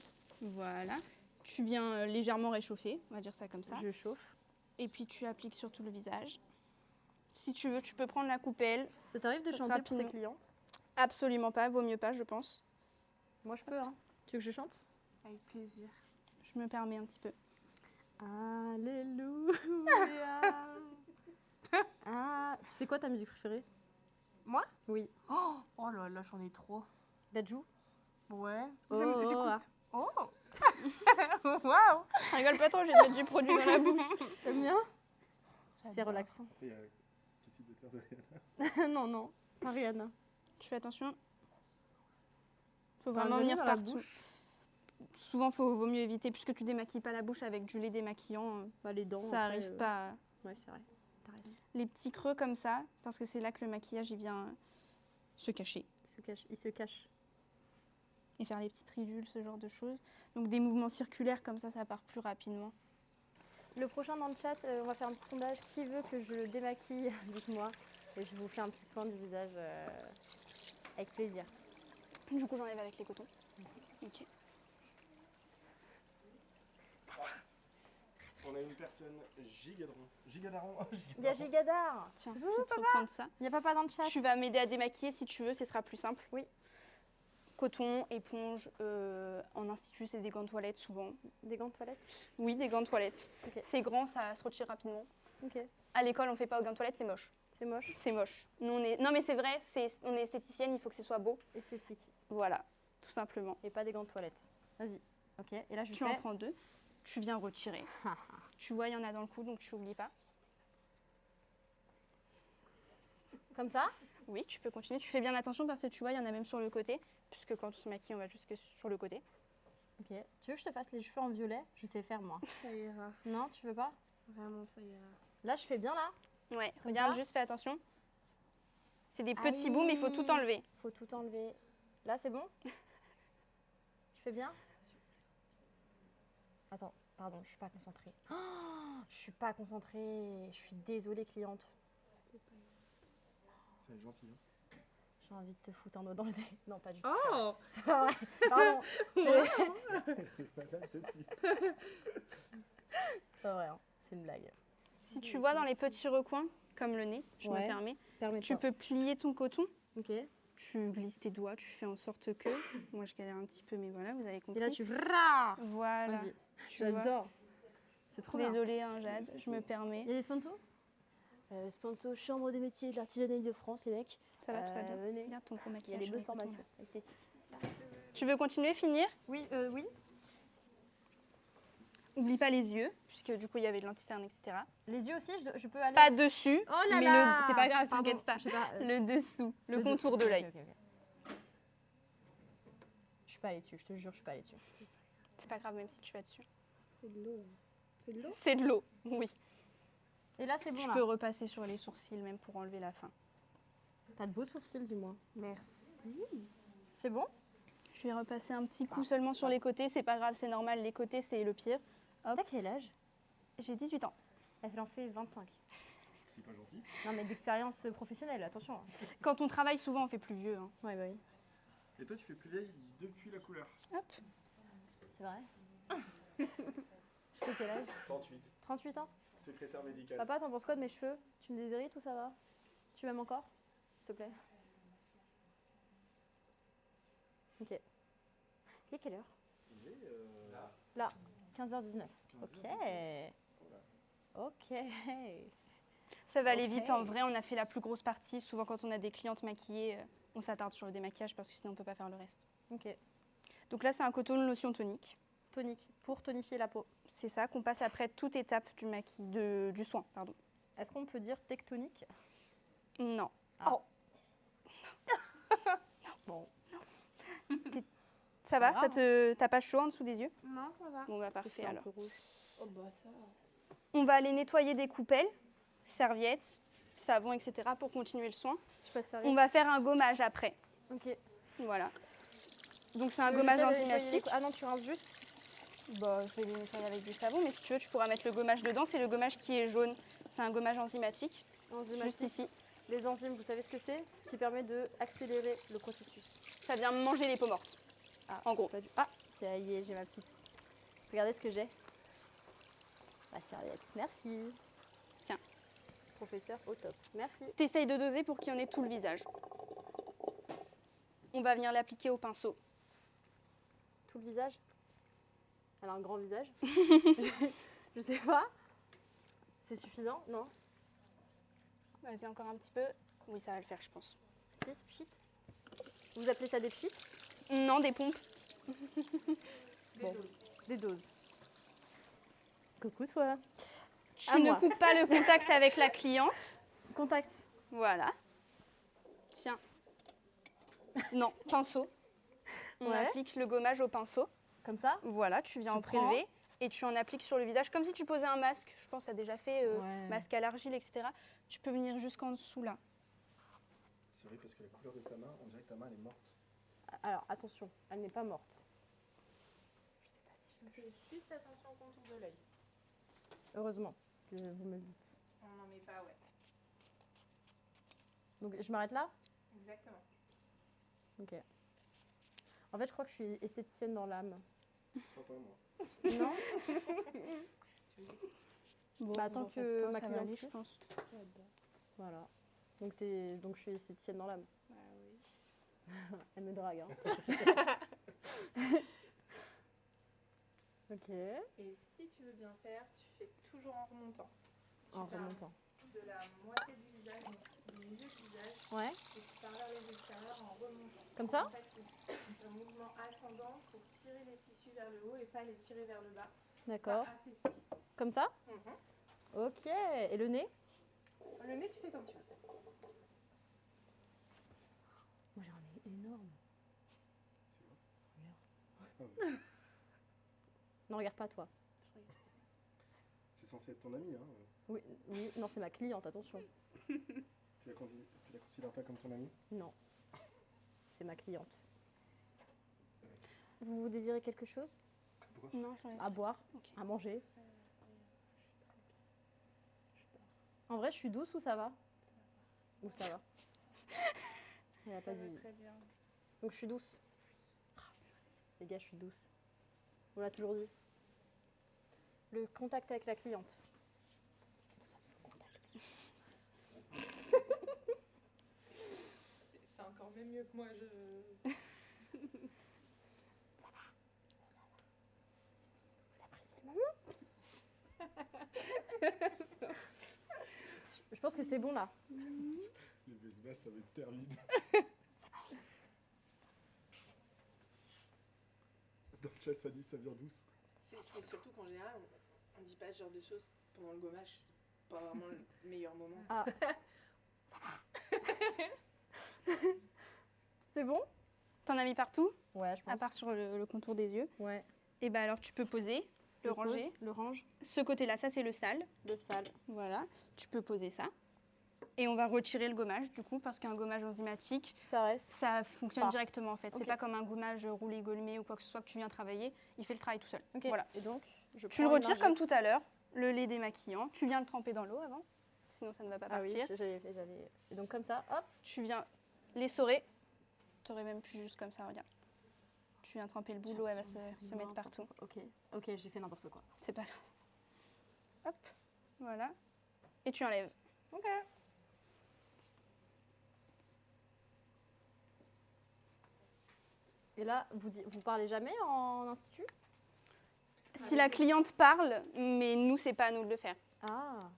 Voilà. Tu viens légèrement réchauffer, on va dire ça comme ça. Je chauffe. Et puis tu appliques sur tout le visage. Si tu veux, tu peux prendre la coupelle. Ça t'arrive de chanter pour tes Rapidement. clients? Absolument pas, vaut mieux pas, je pense. Moi, je peux, hein. Tu veux que je chante? Avec plaisir. Je me permets un petit peu. Alléluia! Ah, tu sais quoi ta musique préférée? Moi? Oui. Oh là là, j'en ai trop. Dadju? Ouais. Oh, J'écoute. Oh waouh! Rigole pas trop, j'ai mettre du produit dans la bouche. T'aimes bien? C'est relaxant. Et Kissi de terre de Rihanna. Non, non, pas Rihanna. Tu fais attention. Faut T'as un vraiment gelé venir dans la partout. bouche? Souvent, vaut mieux éviter, puisque tu démaquilles pas la bouche avec du lait démaquillant, Bah, les dents. ça après, arrive pas. Ouais, c'est vrai. T'as raison. Les petits creux comme ça, parce que c'est là que le maquillage il vient se cacher Il se cache. et faire les petites ridules, ce genre de choses. Donc des mouvements circulaires comme ça part plus rapidement. Le prochain dans le chat, on va faire un petit sondage. Qui veut que je le démaquille? Dites-moi. Et je vous fais un petit soin du visage avec plaisir. Du coup, j'enlève avec les cotons. Ok. On a une personne Gigadaron. Gigadaron. Il y a Gigadar. Tiens, je vais te reprendre ça. Il y a papa dans le chat. Tu vas m'aider à démaquiller si tu veux, ce sera plus simple. Oui. Coton, éponge, en institut, c'est des gants de toilette souvent. Des gants de toilette. Oui, des gants de toilette. Ok. C'est grand, ça se retire rapidement. Ok. À l'école, on fait pas aux gants de toilette, c'est moche. C'est moche. C'est moche. Nous, non, mais c'est vrai, on est esthéticienne, il faut que ce soit beau. Esthétique. Voilà, tout simplement. Et pas des gants de toilette. Vas-y. Ok. Et là, je Tu fais. en prends 2, tu viens retirer. Tu vois, il y en a dans le cou, donc tu n'oublies pas. Comme ça? Oui, tu peux continuer. Tu fais bien attention parce que tu vois, il y en a même sur le côté, puisque quand on se maquille, on va jusque sur le côté. Ok. Tu veux que je te fasse les cheveux en violet? Je sais faire moi. Ça ira. Non, tu veux pas? Vraiment, ça ira. Là, je fais bien là. Ouais, Comme regarde, ça juste fais attention. C'est des petits Aïe. bouts, mais il faut tout enlever. Faut tout enlever. Là, c'est bon? Je fais bien? Attends, pardon, je suis pas concentrée. Oh, je suis pas concentrée. Je suis désolée, cliente. C'est gentil. Hein. J'ai envie de te foutre un doigt dans le nez. Non, pas du tout. Oh! C'est pas vrai. Pardon. C'est Celle-ci. pas vrai. Hein. C'est une blague. Si tu vois dans les petits recoins, comme le nez, je Ouais. me permets, Permets-toi. tu peux plier ton coton. Ok. Tu glisses tes doigts, tu fais en sorte que. Moi, je galère un petit peu, mais voilà, vous avez compris. Et là, tu vrrra. Voilà. Vas-y. Tu vois. J'adore. C'est trop bien. Désolée, hein, Jade, je me permets. Il y a des sponsors? Sponsor Chambre des métiers de l'artisanat de France, les mecs. Ça va, tout va bien. Venez. Regarde ton gros Il y a maquillage. les sur bonnes les cotons, formations là. esthétiques. Tu veux continuer, finir? Oui, oui. Oublie pas les yeux, puisque du coup, il y avait de l'antisterne, etc. Les yeux aussi, je peux aller. Pas dessus, Oh là mais là. c'est pas grave, Pardon, t'inquiète pas. je sais pas. Le dessous, le Le contour de dessous. l'œil. Ok, ok, ok. Je suis pas allée dessus, je te jure, je suis pas allée dessus. C'est pas grave, même si tu vas dessus. C'est de l'eau. C'est de l'eau. C'est de l'eau, oui. Et là, c'est bon Tu là. peux repasser sur les sourcils, même pour enlever la fin. T'as de beaux sourcils, dis-moi. Merci. C'est bon? Je vais repasser un petit coup seulement sur les côtés. C'est pas grave, c'est normal. Les côtés, c'est le pire. T'as quel âge? J'ai 18 ans. Elle en fait 25. C'est pas gentil. Non, mais d'expérience professionnelle, attention. Quand on travaille, souvent, on fait plus vieux. Hein. Ouais, bah oui. Et toi, tu fais plus vieille depuis la couleur. C'est vrai. Tu fais quel âge? 38. 38 ans? Secrétaire médical. Papa, t'en penses quoi de mes cheveux? Tu me désérites ou ça va? Tu m'aimes encore? S'il te plaît. Ok. Il est quelle heure? Il est Là, 15h19. 15h19. Ok. Ok. Ça va aller Ok. vite. En vrai, on a fait la plus grosse partie. Souvent, quand on a des clientes maquillées, on s'attarde sur le démaquillage parce que sinon, on peut pas faire le reste. Ok. Donc là, c'est un coton lotion tonique. Tonique, pour tonifier la peau. C'est ça qu'on passe après toute étape du du soin. Pardon. Est-ce qu'on peut dire tectonique? Non. Ah. Oh. Bon. Ça va? grave. T'as pas chaud en dessous des yeux? Non, ça va. Bon, bah Parce que parfait c'est un alors. peu rouge. Oh bah ça va. On va aller nettoyer des coupelles, serviettes, savon, etc. pour continuer le soin. Je suis pas sérieuse. On va faire un gommage après. Ok. Voilà. Donc c'est un Tu veux gommage nettoyer les- enzymatique. Ah non, tu rinces juste. Bah, je vais les nettoyer avec du savon, mais si tu veux, tu pourras mettre le gommage dedans. C'est le gommage qui est jaune. C'est un gommage enzymatique. Juste ici. Les enzymes, vous savez ce que c'est? Ce qui permet d'accélérer le processus. Ça vient manger les peaux mortes. Ah, En c'est gros. pas du- Ah, ça y est, j'ai ma petite. Regardez ce que j'ai. La serviette, merci. Tiens. Professeur au top, merci. T'essayes de doser pour qu'il y en ait tout le visage. On va venir l'appliquer au pinceau. Tout le visage. Elle a un grand visage. Je sais pas. C'est suffisant, non? Vas-y, encore un petit peu. Oui, ça va le faire, je pense. 6 pchit. Vous appelez ça des pchit? Non, des pompes. Bon, des doses. Coucou toi. Tu À ne moi. coupes pas le contact avec la cliente. Contact. Voilà. Tiens. Non, pinceau. On Ouais. applique le gommage au pinceau. Comme ça? Voilà, tu viens Tu en prends. prélever et tu en appliques sur le visage comme si tu posais un masque. Je pense que tu as déjà fait Ouais. masque à l'argile, etc. Tu peux venir jusqu'en dessous là. C'est vrai parce que la couleur de ta main, on dirait que ta main elle est morte. Alors attention, elle n'est pas morte. Je sais pas si On fait juste attention au contour de l'œil. Heureusement que vous me le dites. On n'en met pas, ouais. Donc je m'arrête là? Exactement. Ok. En fait, je crois que je suis esthéticienne dans l'âme. Je crois pas moi. Non? Bon, Bah, tant bon, que ça ma va cliente aller, je kiffe. pense. Voilà. Donc je suis esthéticienne dans l'âme. Elle me drague. Hein. Ok. Et si tu veux bien faire, tu fais toujours en remontant. En Tu pars remontant. de la moitié du visage, donc du milieu du visage, Ouais. et tu pars vers les extérieurs en remontant. Comme ça? En fait, c'est un mouvement ascendant pour tirer les tissus vers le haut et pas les tirer vers le bas. D'accord. Pas affaisser. Comme ça? Mhm. Ok. Et le nez? Le nez, tu fais comme tu veux. Moi j'ai un nez énorme. Ah Non, regarde pas toi. C'est censé être ton ami, hein. Oui, oui. Non, c'est ma cliente, attention. Tu la considères pas comme ton ami? Non. C'est ma cliente. Vous désirez quelque chose? Non, j'en ai À boire? Ok. À manger? En vrai, je suis douce ou ça va? Ou ça va? Elle a pas dit. Très bien. Donc je suis douce. Les gars, je suis douce. On l'a toujours dit. Le contact avec la cliente. Nous sommes en contact. C'est encore même mieux que moi. Vous appréciez le moment? Je pense que c'est bon là. Les Vesbas, ça va être terre vide. Dans le chat, ça dit ça vient douce. C'est surtout qu'en général, on dit pas ce genre de choses pendant le gommage. C'est pas vraiment le meilleur moment. Ah. C'est bon? T'en as mis partout, Ouais, je pense. à part sur le contour des yeux. Ouais. Et ben alors tu peux poser, le ranger. Le range. Ce côté-là, ça c'est le sale. Le sale. Voilà, tu peux poser ça. Et on va retirer le gommage du coup, parce qu'un gommage enzymatique, Ça reste. ça fonctionne Pas. directement en fait. Ok. C'est pas comme un gommage roulé, gommé ou quoi que ce soit que tu viens travailler. Il fait le travail tout seul. Ok. Voilà. Et donc, je Tu le prends une retires comme lingette. tout à l'heure, le lait démaquillant. Tu viens le tremper dans l'eau avant, sinon ça ne va pas Ah oui, partir. j'avais. Et donc comme ça, hop. Tu viens l'essorer. Tu aurais même pu juste comme ça, regarde. Tu viens tremper le bout, l'eau elle va se mettre partout. Ok, ok, j'ai fait n'importe quoi. C'est pas grave. Hop, voilà. Et tu enlèves. Ok. Et là, vous parlez jamais en institut? Si la cliente parle, mais nous, c'est pas à nous de le faire. Ah.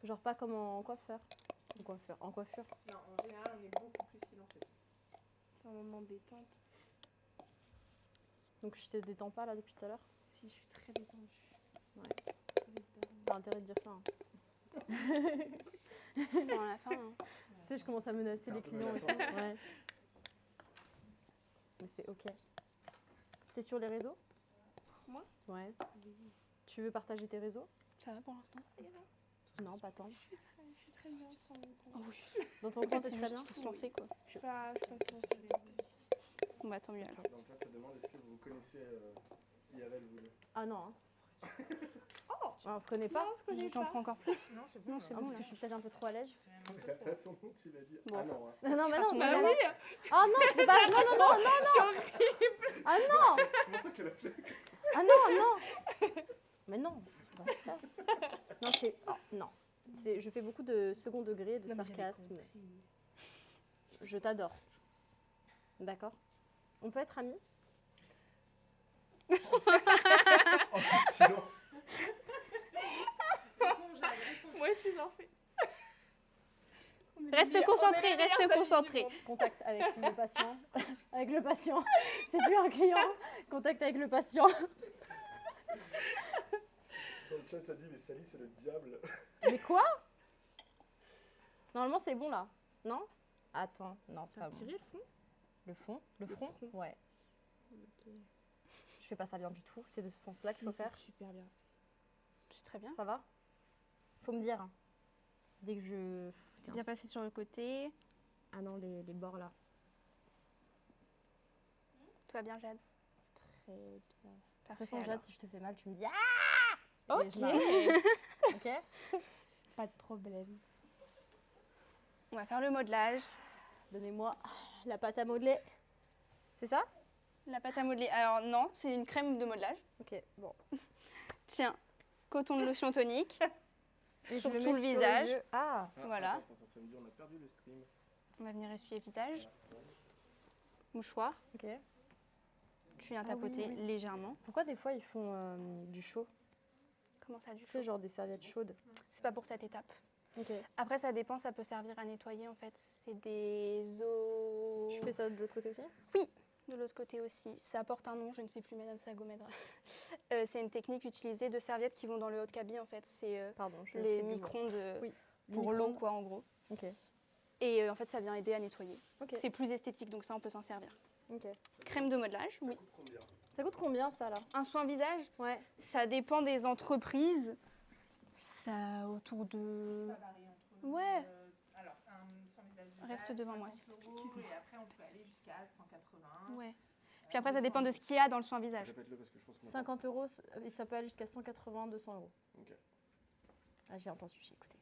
Genre pas comme en coiffeur. En coiffeur. En coiffure. Non, en général, on est beaucoup plus silencieux. C'est un moment détente. Donc je te détends pas là depuis tout à l'heure. Si, je suis très détendue. T'as intérêt de dire ça. Hein. Bon, à la fin, hein. Tu sais, je commence à menacer les clients et tout. Ouais. Mais c'est ok. T'es sur les réseaux? Moi? Ouais. Tu veux partager tes réseaux? Ça va pour l'instant? Non, pas tant. Je suis très bien sans mon compte. Dans ton compte, t'es C'est très juste, bien? faut se lancer quoi. Je suis pas Bon, bah, tant mieux alors. Dans le chat, ça demande est-ce que vous connaissez Yavel, vous deux? Ah non. Hein. On se connaît pas. J'en prends encore plus. Non, c'est bon. Non, c'est Ah, bon. parce là. que je suis peut-être un peu trop à l'aise. La façon dont tu l'as dit. Bon. Ah non, hein. Non, mais non, façon, c'est bah pas oui. Ah non, c'est pas. Non, non, non, non, non. Ah non. C'est pour ça qu'elle a fait. Ah non, non. Mais non, c'est pas ça. Non, c'est. Oh, non. Je fais beaucoup de second degré, de sarcasme. Je t'adore. D'accord. On peut être amis? Oh, silence. Moi aussi, j'en fais. Reste concentré, reste concentré. Contact avec le patient. Avec le patient. C'est plus un client. Contact avec le patient. Dans le chat, ça dit mais Sally, c'est le diable. Mais quoi? Normalement, c'est bon là. Non? Attends, non, c'est pas bon. Tirer le fond. Le fond? Le front? Ouais. Je fais pas ça bien du tout. C'est de ce sens-là qu'il faut faire. Super bien. C'est très bien. Ça va? Faut me dire. Dès que je. C'est bien passé sur le côté. Ah non, les bords là. Tout va bien, Jade? Très bien. De Parfait, toute façon, Jade, alors. si je te fais mal, tu me dis ah! Et je m'arrête. Ok? Pas de problème. On va faire le modelage. Donnez-moi la pâte à modeler. C'est ça? La pâte à modeler. Alors non, c'est une crème de modelage. Ok, bon. Tiens, coton de lotion tonique. Et Sur je tout mets le sur visage. les yeux. Ah! Voilà. Attends, ça me dit on a perdu le stream. On va venir essuyer le visage. Mouchoir. Ok. Tu viens Ah tapoter oui, oui. légèrement. Pourquoi des fois ils font du chaud? Comment ça, du Tu sais, chaud? genre des serviettes chaudes. C'est pas pour cette étape. Ok. Après, ça dépend, ça peut servir à nettoyer en fait. C'est des eaux. Je fais ça de l'autre côté aussi? De l'autre côté aussi. Ça porte un nom, je ne sais plus, Madame Sagomèdre. C'est une technique utilisée de serviettes qui vont dans le haut de cabillaud en fait. C'est Pardon, je les fais des mots. micro-ondes Oui. pour l'eau Micro-ondes. quoi en gros. Ok. Et en fait, ça vient aider à nettoyer. Ok. C'est plus esthétique, donc ça, on peut s'en servir. Ok. Crème de modelage, oui. Combien? Ça coûte combien ça là? Un soin visage, Ouais. ça dépend des entreprises. Ça autour de... Ça varie entre. Ouais. Alors, un soin visage de Reste base, devant moi, 50 s'il te euros, et après, on peut aller jusqu'à 180. Ouais. Puis après, ça dépend de ce qu'il y a dans le soin visage. Répète-le parce que je pense qu'on a 50 euros, et ça peut aller jusqu'à 180, 200 euros. Ok. Ah, j'ai entendu, j'ai écouté.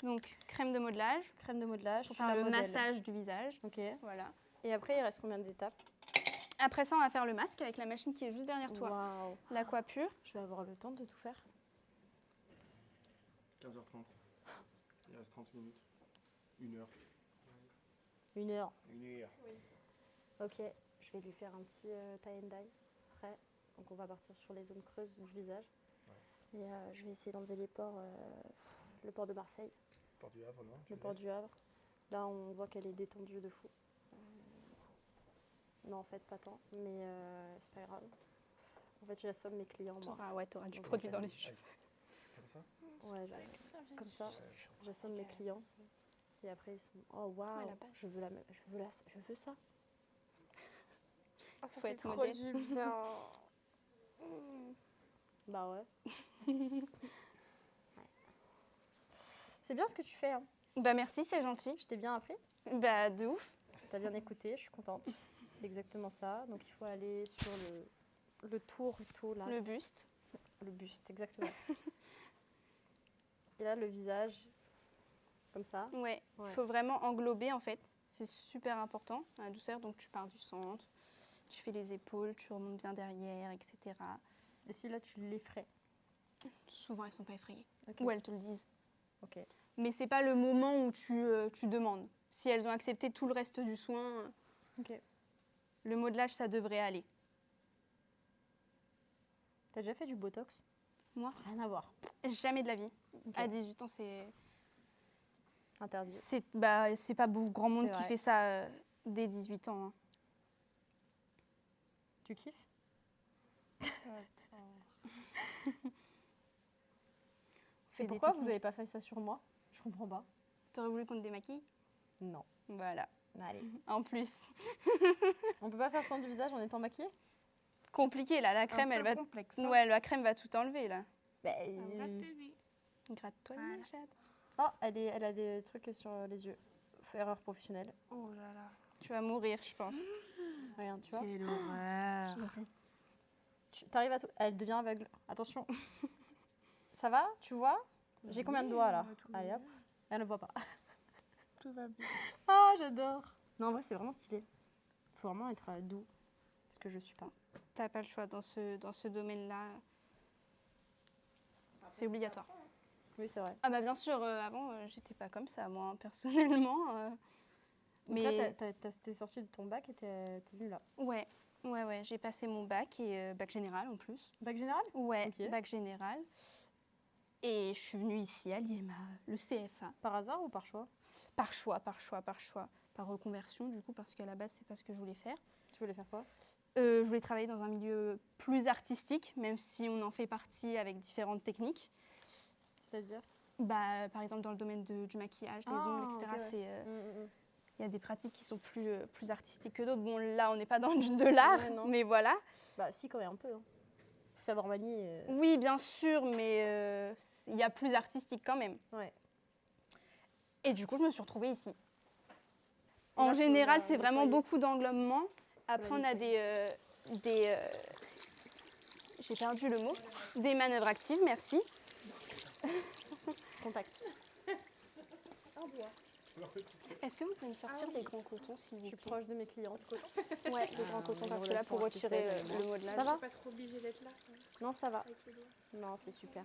Donc, crème de modelage Crème de modelage. pour tu faire la le modèles. massage du visage. Ok. Voilà. Et après, il reste combien d'étapes? Après ça, on va faire le masque avec la machine qui est juste derrière toi. Waouh. L'aquapure. Je vais avoir le temps de tout faire. 15h30. Il reste 30 minutes. 1 heure. 1 heure. 1 heure. Ok. Je vais lui faire un petit tie and dye. Après. Donc on va partir sur les zones creuses du visage. Et je vais essayer d'enlever les pores. Le port de Marseille, Port du Havre, non? le port du Havre. Là, on voit qu'elle est détendue de fou. Non, en fait, pas tant. Mais c'est pas grave. En fait, j'assomme mes clients. Moi. T'auras du Donc, produit en dans fait, les cheveux. Comme ça? Ouais, comme ça, j'assomme mes clients. Et après, ils sont oh waouh, Ouais, la page. je veux ça. Ah, ça Faut fait être trop modèle. du bien. Bah ouais. Ouais. C'est bien ce que tu fais. Hein. Bah merci, c'est gentil. Je t'ai bien appris. Bah de ouf. T'as bien écouté, je suis contente. C'est exactement ça. Donc il faut aller sur le tour et tout là. Le buste. Le buste, exactement. Et là, le visage, comme ça. Ouais. Ouais. Il faut vraiment englober en fait. C'est super important, la douceur. Donc tu pars du centre, tu fais les épaules, tu remontes bien derrière, etc. Et si là, tu l'effraies. Souvent, elles sont pas effrayées. Ok. Ou elles te le disent. Ok. Mais c'est pas le moment où tu demandes. Si elles ont accepté tout le reste du soin, Ok. le modelage, ça devrait aller. T'as déjà fait du botox? Moi, Rien à voir. jamais de la vie. Ok. À 18 ans, c'est Interdit. c'est pas grand monde C'est qui vrai. fait ça dès 18 ans. Hein. Tu kiffes? Fais Et des pourquoi vous techniques. n'avez pas fait ça sur moi? Je comprends pas. T'aurais voulu qu'on te démaquille? Non. Voilà. Allez. En plus, On peut pas faire soin du visage en étant maquillée? compliqué là. La crème, elle va. complexe. Ouais, la crème va tout enlever là. Bah, Gratte-toi, Voilà. Jade. Oh, elle a des trucs sur les yeux. Erreur professionnelle. Oh là là. Tu vas mourir, je pense. Regarde, tu vois. Quelle horreur. Tu arrives à tout. Elle devient aveugle. Attention. Ça va? Tu vois? J'ai combien de doigts là? Allez hop. Elle ne voit pas. Tout va bien. Ah, j'adore. Non, en vrai, c'est vraiment stylé. Faut vraiment être doux. Ce que je suis pas. T'as pas le choix dans ce domaine-là. C'est obligatoire. Oui, c'est vrai. Ah bah bien sûr, avant, j'étais pas comme ça, moi, personnellement. Donc là, t'es sortie de ton bac et t'es venue là. Ouais, j'ai passé mon bac et bac général en plus. Bac général? Ouais, Ok. bac général. Et je suis venue ici à l'IEMA, le CFA. Par hasard ou par choix? Par choix. Par reconversion, du coup, parce qu'à la base, c'est pas ce que je voulais faire. Tu voulais faire quoi? Je voulais travailler dans un milieu plus artistique, même si on en fait partie avec différentes techniques. C'est-à-dire? Bah, par exemple, dans le domaine du maquillage, des ongles, etc. ok, ouais. C'est... Il y a des pratiques qui sont plus artistiques que d'autres. Bon, là, on n'est pas dans de l'art, Ouais, non. mais voilà. Bah si, quand même un peu. Hein. Faut savoir manier. Oui, bien sûr, mais il y a plus artistique quand même. Ouais. Et du coup, je me suis retrouvée ici. là, En faut général, la c'est vraiment nettoyer. beaucoup d'englobements. Après, on a j'ai perdu le mot. Des manœuvres actives, merci. Contact. Est-ce que vous pouvez me sortir des grands cotons, s'il Je vous suis plaît? proche de mes clientes. Ouais, des grands cotons, parce que là, relation pour retirer assistée, le modelage. Ça va? Pas trop obligé d'être là. Quoi. Non, ça va. Avec les doigts. Non, c'est super.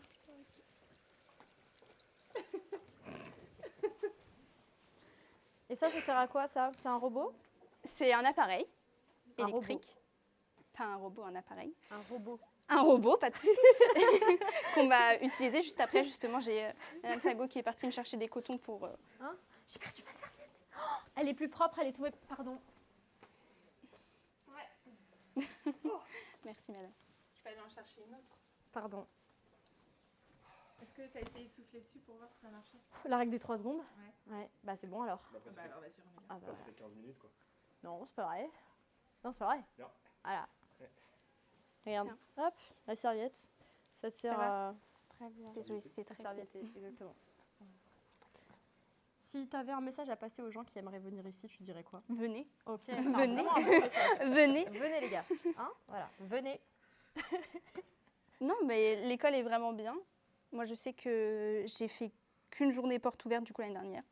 Et ça sert à quoi ça? C'est un robot? C'est un appareil Un électrique. Pas un robot, un appareil. Un robot. Un robot, pas de souci. Qu'on va utiliser juste après. Justement, j'ai Madame Sago qui est partie me chercher des cotons pour... J'ai perdu ma serviette. Oh, elle est plus propre, elle est tombée. Pardon. Merci, madame. Je vais aller en chercher une autre. Pardon. Est-ce que tu as essayé de souffler dessus pour voir si ça marchait? La règle des 3 secondes? Ouais. Ouais. Bah c'est bon alors. Bah, après, Bah alors vas-y, remets-la. Ah bah. ça fait 15 minutes quoi. Non, c'est pas vrai. Non, c'est pas vrai. Non. Voilà. Ouais. Regarde. Tiens. Hop, la serviette. Ça te sert va à... Très bien. Désolée, c'était La très serviette, exactement. Si tu avais un message à passer aux gens qui aimeraient venir ici, tu dirais quoi? cool. Venez. Ok. Venez. Venez. Venez. Venez les gars. Hein, voilà. Venez. Non, mais l'école est vraiment bien. Moi, je sais que j'ai fait qu'une journée porte ouverte du coup l'année dernière.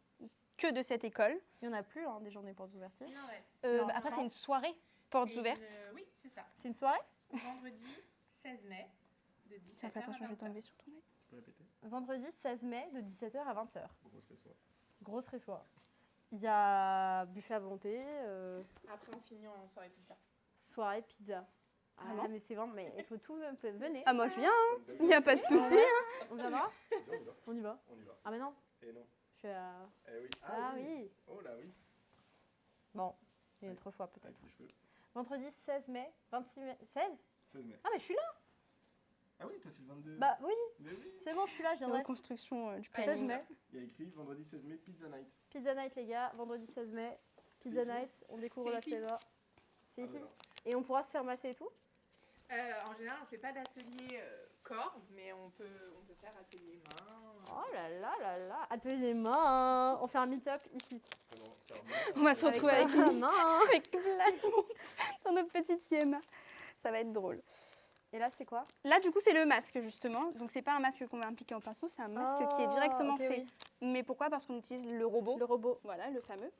Que de cette école. Il n'y en a plus hein, des journées portes ouvertes. Il en reste. Non, Après, non. c'est une soirée portes Et ouvertes. oui, c'est ça. C'est une soirée? Vendredi 16 mai de 17h Tiens, fais attention, je vais à 20h. tomber sur ton œil. Tu peux répéter? Vendredi 16 mai de 17h à 20h. Grosse réseau. Grosse résoir. Il y a buffet à volonté, Après, on finit en soirée pizza. soirée pizza. Ah Vraiment mais c'est vraiment, mais il faut tout, venez. Ah, moi, je viens. Il n'y a pas de souci. On viendra? On y va. On y va. On y va. Ah mais non, Et non. je suis à... Eh oui. Ah oui. Oh là oui. Bon, une autre fois Avec peut-être. les cheveux. Vendredi 16 mai, 26 mai, 16? 16 mai. Ah mais je suis là. Ah oui, toi c'est le 22. Bah oui, Mais oui. c'est bon, je suis là, je La viendrai. reconstruction du 16 planning. mai, Il y a écrit vendredi 16 mai, Pizza Night. Pizza Night les gars, vendredi 16 mai, Pizza C'est ici? Night, on découvre C'est la ici. flavor. C'est Ah, ici. voilà. Et on pourra se faire masser et tout? En général, on ne fait pas d'atelier corps, mais on peut faire atelier main. Oh là là là là, atelier des mains. On fait un meet-up ici. Vraiment, On va se retrouver avec, la main. avec plein de monde dans notre petite IEMA. Ça va être drôle. Et là c'est quoi? Là, du coup, c'est le masque, justement. Donc, c'est pas un masque qu'on va impliquer en pinceau, c'est un masque qui est directement ok, fait. oui. Mais pourquoi? Parce qu'on utilise le robot. Le robot. Voilà, le fameux.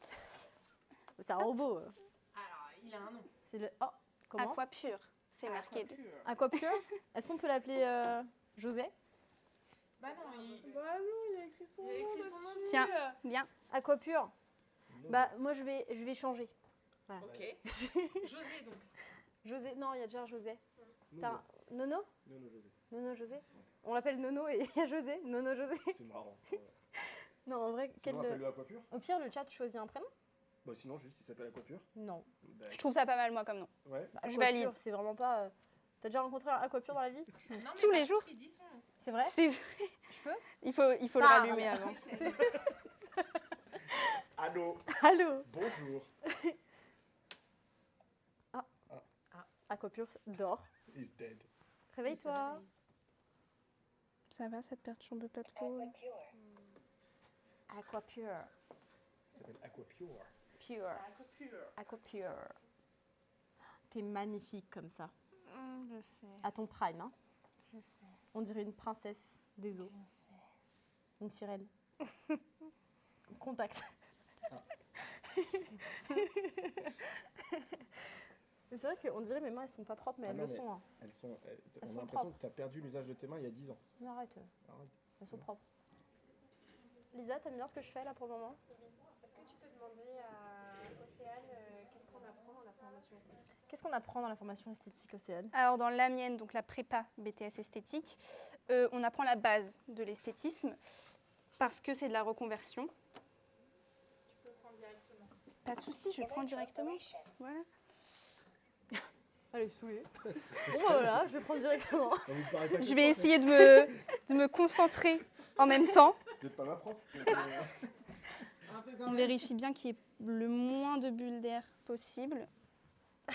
C'est un robot. Alors, il a un nom. C'est le. Oh, comment? Aquapure. C'est marqué. Aquapure. Aquapure. Est-ce qu'on peut l'appeler José? Bah non, il Bah non, il a écrit son a écrit son nom. Tiens, bien. Aquapure. Non, Bah moi je vais changer. Ok. José donc. José. Non, il y a déjà José. non, T'as un- Nono? non, non, José. Nono José. On l'appelle Nono et il y a José. Nono José. C'est marrant. Ouais. Non, en vrai, Sinon, appelle-le Aquapure. au pire le chat choisit un prénom? Bah, sinon, juste, il s'appelle Aquapure. Non. Bah, Je trouve ça pas mal, moi, comme nom. ouais. Bah, Je Aquapure, valide. C'est vraiment pas. T'as déjà rencontré un Aquapure dans la vie? Non, mais Tous les par jours. contre, Il dit son nom. C'est vrai? C'est vrai. Je peux? Il faut le Parle. rallumer avant. Allô. Allô? Bonjour. Aquapure dort. He's dead. Réveille-toi. Ça va, ça te perturbe pas trop? Aquapure. Il s'appelle Aquapure. Aquapure. Aquapure. T'es magnifique comme ça. Je sais. À ton prime, hein. Je sais. On dirait une princesse des eaux. Une sirène. Contact. Mais c'est vrai qu'on dirait mes mains, elles sont pas propres, mais Ah elles non, le mais sont. Hein. on Elles sont a l'impression propres. que tu as perdu l'usage de tes mains il y a 10 ans. Mais arrête, Arrête. elles sont propres. Lisa, t'aimes bien ce que je fais là pour le moment? Est-ce que tu peux demander à Océane qu'est-ce qu'on apprend dans la formation esthétique? Qu'est-ce qu'on apprend dans la formation esthétique, Océane? Alors dans la mienne, donc la prépa BTS esthétique, on apprend la base de l'esthétisme parce que c'est de la reconversion. Tu peux prendre directement. Pas de souci, je prends directement. Voilà. Elle est saoulée. Bon, voilà, je vais prendre directement. Ça vous paraît pas Je vais essayer de me concentrer en même temps. Vous n'êtes pas ma prof. On vérifie bien qu'il y ait le moins de bulles d'air possible.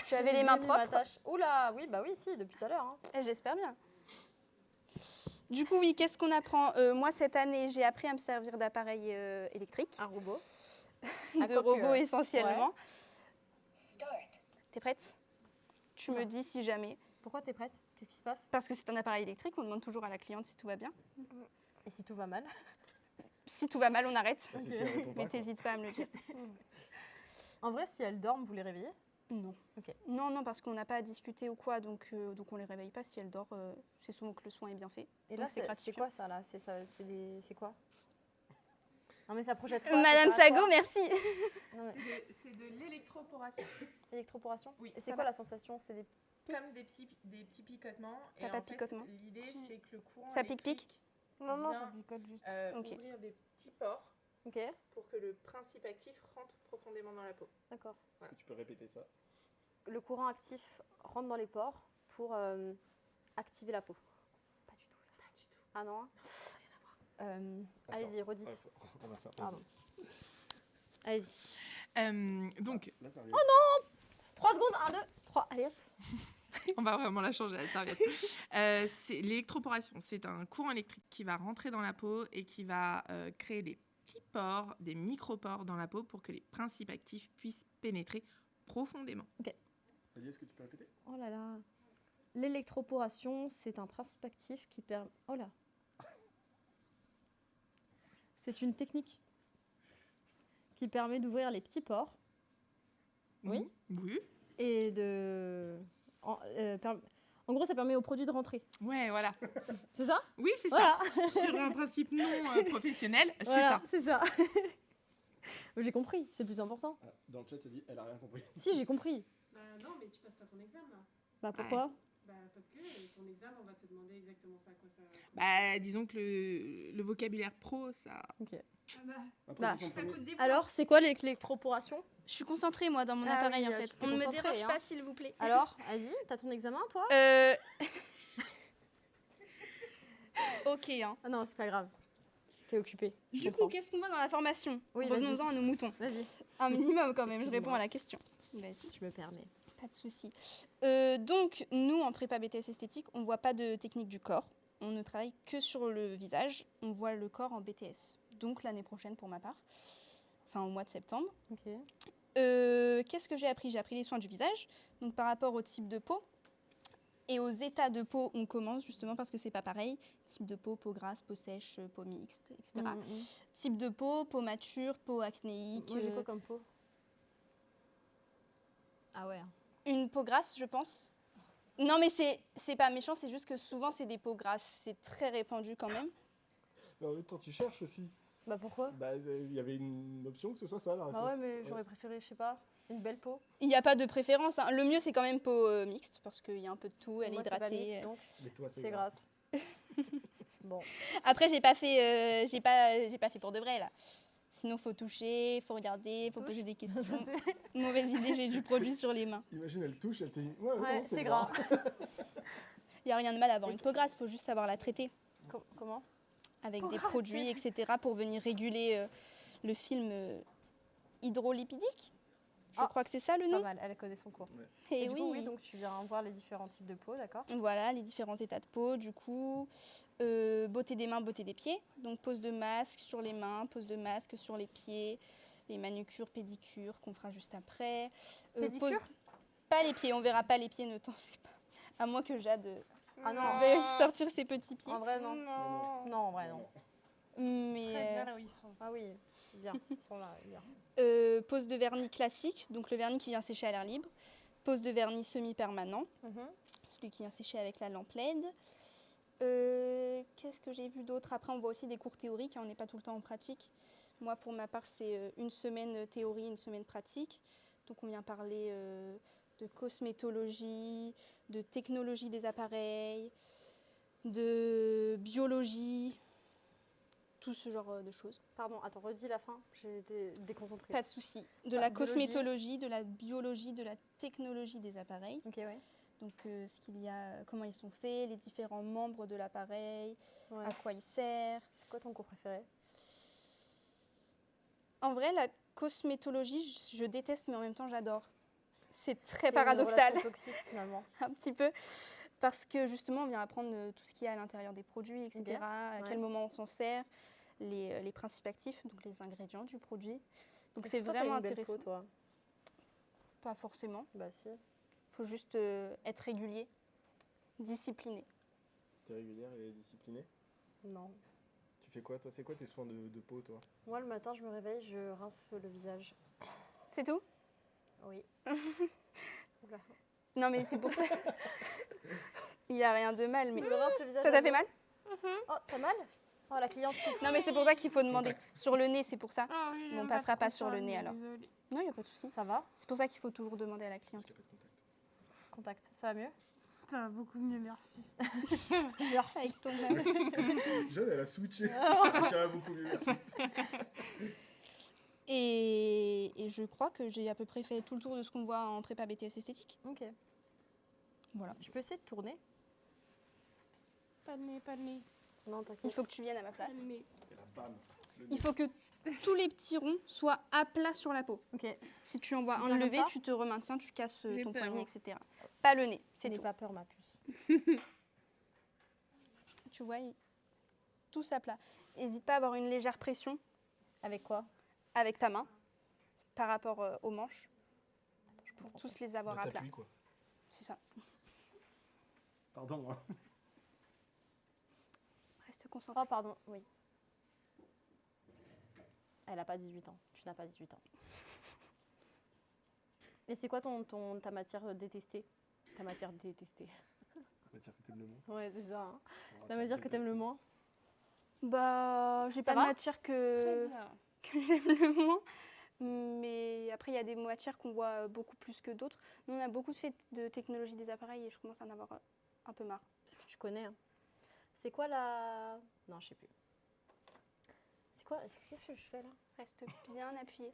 Tu avais les mains propres? Oula, oui, bah oui, si, depuis tout à l'heure. Hein. Et j'espère bien. Du coup, oui, qu'est-ce qu'on apprend? Moi, cette année, j'ai appris à me servir d'appareils électriques. Un robot. De robots essentiellement. T'es prête? Tu me dis si jamais. Pourquoi t'es prête? Qu'est-ce qui se passe? Parce que c'est un appareil électrique, on demande toujours à la cliente si tout va bien. Et si tout va mal? Si tout va mal, on arrête. Si elle répond pas, Mais t'hésites pas à me le dire. En vrai, si elles dorment, vous les réveillez? Non. Ok. Non, parce qu'on n'a pas à discuter ou quoi, donc on les réveille pas. Si elle dort, c'est souvent que le soin est bien fait. Et Donc là, c'est gratifiant. quoi ça là? C'est quoi? Non mais ça projette quoi? Madame Ça sert à Sago, quoi? merci. Non, mais- C'est de l'électroporation. Électroporation? Oui. Et c'est quoi la sensation? C'est des... Comme des petits picotements. T'as Et pas en de fait, picotement? l'idée, c'est que le courant Ça pique-pique? électrique Non, vient, ça picote juste. Ok. ouvrir des petits pores Ok, pour que le principe actif rentre profondément dans la peau. d'accord. Est-ce que tu peux répéter ça? Le courant actif rentre dans les pores pour activer la peau. Pas du tout ça. Pas du tout. Ah non? Allez-y, redites. Ouais, on va faire. Pardon. Allez-y. Donc, Là, ça arrive. 3 secondes, 1, 2, 3, allez hop. on va vraiment la changer, la serviette. C'est l'électroporation. C'est un courant électrique qui va rentrer dans la peau et qui va créer des petits pores, des micropores dans la peau pour que les principes actifs puissent pénétrer profondément. Salia, est-ce que tu peux répéter? Oh là là. L'électroporation, c'est un principe actif qui permet... Oh là. C'est une technique qui permet d'ouvrir les petits pores. Oui. Oui. Et en gros, ça permet au produit de rentrer. Ouais, voilà. C'est ça? Oui, c'est Voilà. ça. Sur un principe non professionnel, c'est Voilà, ça. c'est ça. J'ai compris, c'est le plus important. Ah, dans le chat, ça dit elle a rien compris. Si, j'ai compris. Bah non, mais tu passes pas ton examen. Bah pourquoi? Bah parce que ton examen, on va te demander exactement ça à quoi ça. Bah, disons que le vocabulaire pro, ça... Ok. Ah bah, Après, Bah, c'est son ça premier- coûte des points. Alors, c'est quoi l'électroporation? Je suis concentrée, moi, dans mon Ah appareil, oui, en tu fait. t'es On ne me concentrée, dérange hein. pas, s'il vous plaît. Alors, vas-y, t'as ton examen, toi? Ok, hein. Ah non, c'est pas grave. T'es occupée. je Du coup, comprends. qu'est-ce qu'on voit dans la formation? Oui, vas-y. Revenons-en à nos moutons. Vas-y, Un minimum, quand même, je Excuse-moi. réponds à la question. Vas-y. je me permets. Pas de souci. Donc, nous, en prépa BTS esthétique, on ne voit pas de technique du corps. On ne travaille que sur le visage. On voit le corps en BTS. Donc, l'année prochaine, pour ma part. Enfin, au mois de septembre. Ok. Qu'est-ce que j'ai appris? J'ai appris les soins du visage. Donc, par rapport au type de peau. Et aux états de peau, on commence justement parce que c'est pas pareil. Type de peau, peau grasse, peau sèche, peau mixte, etc. Type de peau mature, peau acnéique. Moi, j'ai quoi comme peau? Ah ouais. Une peau grasse, je pense. Non, mais c'est pas méchant, c'est juste que souvent, c'est des peaux grasses. C'est très répandu quand même. Mais en même temps, tu cherches aussi. Bah pourquoi? Bah, il y avait une option que ce soit ça la réponse. Bah ouais, mais j'aurais préféré, je sais pas, une belle peau. Il n'y a pas de préférence, hein. Le mieux, c'est quand même peau mixte, parce qu'il y a un peu de tout, elle est Moi, c'est pas hydratée. mixte, donc Mais toi, c'est grasse. Bon. Après, j'ai pas fait pour de vrai, là. Sinon, faut toucher, faut regarder, faut poser des questions. Mauvaise idée, j'ai du produit sur les mains. Imagine, elle touche, elle te dit ouais, Ouais, non, c'est gras. Il n'y a rien de mal à avoir une peau grasse, faut juste savoir la traiter Comment? avec Peau des grasse, produits, etc. pour venir réguler le film hydrolipidique. Je Ah, crois que c'est ça le Pas nom. mal, elle connaît son cours. Et Et du oui. coup, oui, donc tu viens voir les différents types de peau, d'accord? Voilà, les différents états de peau, du coup, beauté des mains, beauté des pieds. Donc pose de masque sur les mains, pose de masque sur les pieds, les manucures, pédicures qu'on fera juste après. Pédicure Pas les pieds, on verra pas les pieds, ne t'en fais pas. À moins que Jade Ah non. veuille sortir ses petits pieds. En vrai, non. Non, en vrai, non. Mais Là où ils sont. Ah oui, bien. Ils sont là, bien. pose de vernis classique, donc le vernis qui vient sécher à l'air libre. Pose de vernis semi-permanent, celui qui vient sécher avec la lampe LED. Qu'est-ce que j'ai vu d'autre? Après, on voit aussi des cours théoriques, hein, on n'est pas tout le temps en pratique. Moi, pour ma part, c'est une semaine théorie, une semaine pratique. Donc, on vient parler de cosmétologie, de technologie des appareils, de biologie, tout ce genre de choses. Pardon, attends, redis la fin, j'ai été déconcentrée. Pas de souci. De la cosmétologie, de la biologie, de la technologie des appareils. Ok, ouais. Donc, ce qu'il y a, comment ils sont faits, les différents membres de l'appareil, à quoi il sert. C'est quoi ton cours préféré? En vrai, la cosmétologie, je déteste, mais en même temps, j'adore. C'est très paradoxal. C'est toxique, finalement. Un petit peu. Parce que justement, on vient apprendre tout ce qu'il y a à l'intérieur des produits, etc. Okay. À quel moment on s'en sert, les principes actifs, donc les ingrédients du produit. Donc c'est vraiment intéressant. Peau, toi? Pas forcément. Bah si. Faut juste être régulier, discipliné. T'es régulière et disciplinée? Non. Tu fais quoi, toi? C'est quoi tes soins de peau, toi? Moi, le matin, je me réveille, je rince le visage. C'est tout? Oui. Oula. Non, mais c'est pour ça. Il n'y a rien de mal, mais Je rince le visage. ça t'a fait mal? Oh, t'as mal? Oh, la cliente. Non, mais c'est pour ça qu'il faut demander. Sur le nez, c'est pour ça. Oh, oui, On passera pas sur le nez alors. Désolée. Non, il n'y a pas de souci. Ça va? C'est pour ça qu'il faut toujours demander à la cliente. Parce qu'il n'y a pas de contact. Contact. Ça va mieux? Ça va beaucoup mieux, merci. Merci. Avec ton masque. Jeanne, elle a switché. Ça va beaucoup mieux, merci. Et je crois que j'ai à peu près fait tout le tour de ce qu'on voit en prépa BTS esthétique. Ok. Voilà. Je peux essayer de tourner? Pas de nez, pas de nez. Non, t'inquiète. Il faut que tu viennes à ma Pas place. de nez. Et là, bam. Il faut que tous les petits ronds soient à plat sur la peau. Ok. Si tu en vois Tu un viens comme levé, ça tu te remaintiens, tu casses J'ai ton peur, poignet, hein. etc. Pas le nez, c'est N'aie tout. pas peur, ma puce. Tu vois, tous à plat. N'hésite pas à avoir une légère pression Avec quoi? avec ta main par rapport aux manches Attends, je pour comprends tous les avoir Bah, à plat. t'appuies, quoi. C'est ça. Pardon, hein. Reste concentré. Oh, pardon, oui. Elle n'a pas 18 ans. Tu n'as pas 18 ans. Et c'est quoi ta matière détestée? Ta matière détestée. Matière que t'aimes le moins. Ouais, c'est ça. Hein. La matière que t'aimes le moins? Bah, j'ai Ça pas de va matière que j'aime le moins. Mais après, il y a des matières qu'on voit beaucoup plus que d'autres. Nous, on a beaucoup fait de technologie des appareils et je commence à en avoir un peu marre. Parce que tu connais. Hein. C'est quoi la... Non, je sais plus. C'est quoi? Qu'est-ce que je fais là? Reste bien appuyé.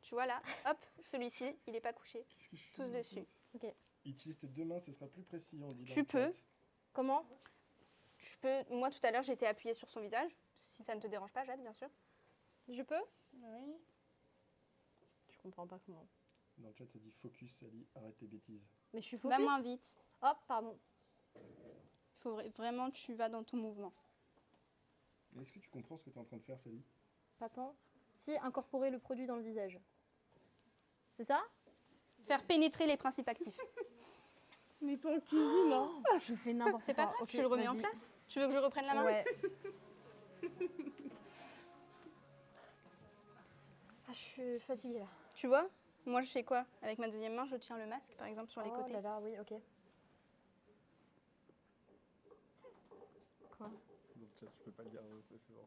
Tu vois là, hop, celui-ci, il n'est pas couché. Qu'est-ce que je fais Tous dessus. Ok. Utilise tes deux mains, ce sera plus précis, on dit. dans Tu le peux. chat. Comment? Tu peux. Moi, tout à l'heure, j'étais appuyée sur son visage. Si ça ne te dérange pas, Jade, bien sûr. Je peux? Oui. Je comprends pas comment. Dans le chat, ça dit focus, Sally, arrête tes bêtises. Mais je suis focus. Va moins vite. Hop, pardon. Faut vraiment, tu vas dans ton mouvement. Mais est-ce que tu comprends ce que tu es en train de faire, Sally? Pas tant. Si, incorporer le produit dans le visage. C'est ça? Faire pénétrer les principes actifs. Mais pas en cuisine, hein. Oh, je fais n'importe quoi. C'est pas grave, Ok, tu le remets en vas-y. place. Tu veux que je reprenne la main? Ouais. Ah, je suis fatiguée là. Tu vois? Moi, je fais quoi? Avec ma deuxième main, je tiens le masque, par exemple, sur les Oh côtés. là là, oui, ok. Quoi? Dans le chat, je peux pas le dire, c'est bon.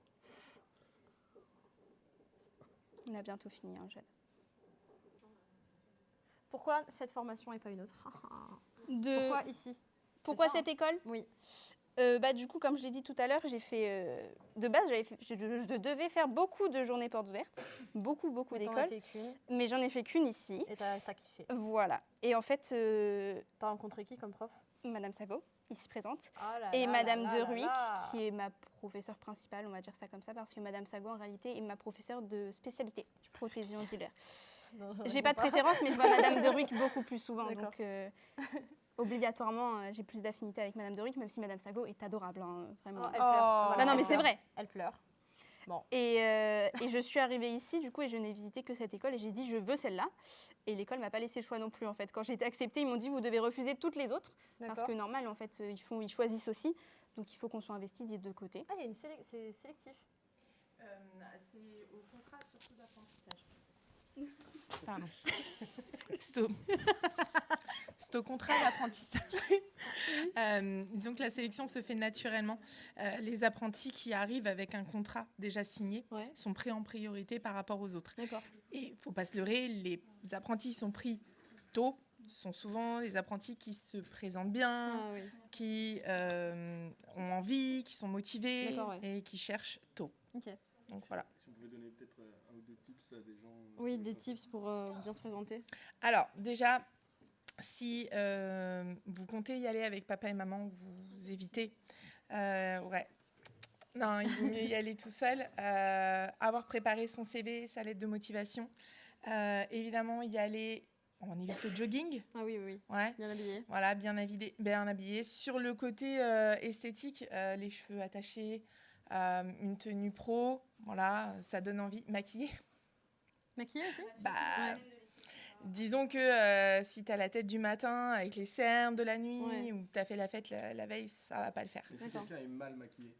On a bientôt fini, hein, Jade. Pourquoi cette formation et pas une autre? Pourquoi, Pourquoi ici? pourquoi C'est ça, cette école? Oui. Bah, du coup, comme je l'ai dit tout à l'heure, j'ai fait... de base, je devais faire beaucoup de journées portes ouvertes, beaucoup Mais t'en as d'écoles, fait qu'une mais j'en ai fait qu'une ici. et t'as kiffé. Voilà. Et en fait, T'as rencontré qui comme prof? Madame Sago, ici présente, Oh là et là Madame là de là Ruick, là. qui est ma professeure principale, on va dire ça comme ça, parce que Madame Sago, en réalité, est ma professeure de spécialité, prothésie angulaire. Non, J'ai pas de préférence, mais je vois Madame de Ruick beaucoup plus souvent, D'accord. donc obligatoirement, j'ai plus d'affinité avec Madame de Ruick, même si Madame Sago est adorable, hein, vraiment. Oh, elle pleure. Bah non, mais elle c'est pleure. vrai. Elle pleure. Bon. Et je suis arrivée ici, du coup, et je n'ai visité que cette école, et j'ai dit, je veux celle-là. Et l'école m'a pas laissé le choix non plus, en fait. Quand j'ai été acceptée, ils m'ont dit, vous devez refuser toutes les autres, parce que normal, en fait, ils choisissent aussi. Donc, il faut qu'on soit investi des deux côtés. Ah, il y a c'est sélectif. C'est au contrat surtout d'apprentissage. Pardon. C'est au contrat d'apprentissage. Disons que la sélection se fait naturellement. Les apprentis qui arrivent avec un contrat déjà signé sont pris en priorité par rapport aux autres. D'accord. Et il ne faut pas se leurrer, les apprentis qui sont pris tôt sont souvent les apprentis qui se présentent bien, qui ont envie, qui sont motivés et qui cherchent tôt. Ok. Donc voilà. Si vous pouvez donner peut-être un ou deux tips à des gens. Oui, des tips pour bien se présenter. Alors déjà, si vous comptez y aller avec papa et maman, vous évitez. Non, il vaut mieux y aller tout seul. Avoir préparé son CV, sa lettre de motivation. Évidemment, y aller. On évite le jogging. Ah oui, oui, oui. Ouais. Bien habillé. Voilà, bien habillé. Sur le côté esthétique, les cheveux attachés, une tenue pro, voilà, ça donne envie. Maquillée. Maquillé aussi Disons que si tu as la tête du matin avec les cernes de la nuit ou tu as fait la fête la veille, ça va pas le faire. Et si quelqu'un est mal maquillé?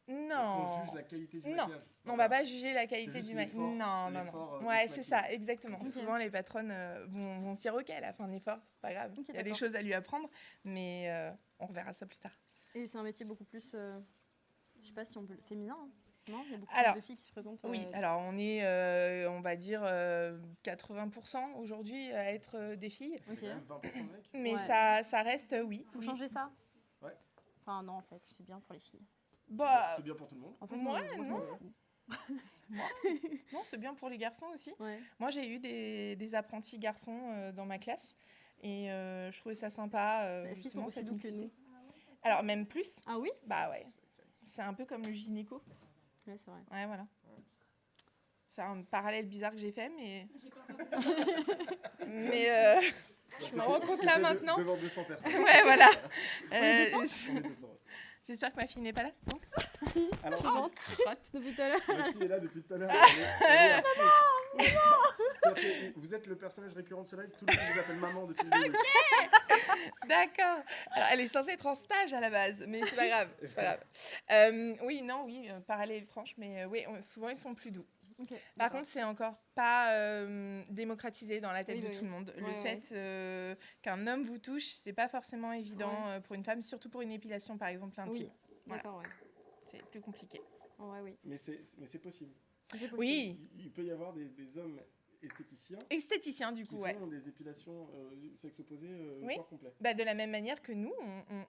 Non. Est-ce qu'on juge la qualité du maquillage? On va pas juger la qualité du maquillage. Non. Ouais, c'est ça, exactement. Okay. Souvent, les patronnes vont se dire ok, elle a fait un effort, c'est pas grave. Il y a des choses à lui apprendre, mais on reverra ça plus tard. Et c'est un métier beaucoup plus, je sais pas si on peut le féminin. Hein. Non, il y a beaucoup plus de filles qui se présentent. Oui, alors on est, on va dire, 80% aujourd'hui à être des filles. Okay. 20% de mecs. Mais ça reste, oui. Faut changer ça. Ouais. Enfin non, en fait, c'est bien pour les filles. Bah, c'est bien pour tout le monde. En fait, moi, non. Non, c'est bien pour les garçons aussi. Ouais. Moi, j'ai eu des apprentis garçons dans ma classe et je trouvais ça sympa. Est-ce qu'ils sont aussi doux que nous? Alors, même plus. Ah oui? Bah ouais. C'est un peu comme le gynéco. Ouais, c'est vrai. Ouais, voilà. C'est un parallèle bizarre que j'ai fait, mais... je me rends compte là maintenant. Devant 200 personnes. Ouais, voilà. On est 200. J'espère que ma fille n'est pas là. Si, alors, je pense. Depuis tout à l'heure. Ma fille est là depuis tout à l'heure. Vous êtes le personnage récurrent de ce live. Tout le monde vous appelle maman depuis le début. D'accord. Alors, elle est censée être en stage à la base, mais c'est pas grave. C'est pas grave. Oui, parallèle étrange, mais oui, souvent ils sont plus doux. Okay, Par contre, c'est encore pas démocratisé dans la tête de tout le monde. Le fait qu'un homme vous touche, c'est pas forcément évident pour une femme, surtout pour une épilation par exemple intime. Oui. Voilà. D'accord, C'est plus compliqué. Oui. Mais c'est possible. Oui. Il peut y avoir des hommes esthéticiens. Esthéticiens du coup, qui font des épilations sexe opposé corps complet. Bah, de la même manière que nous,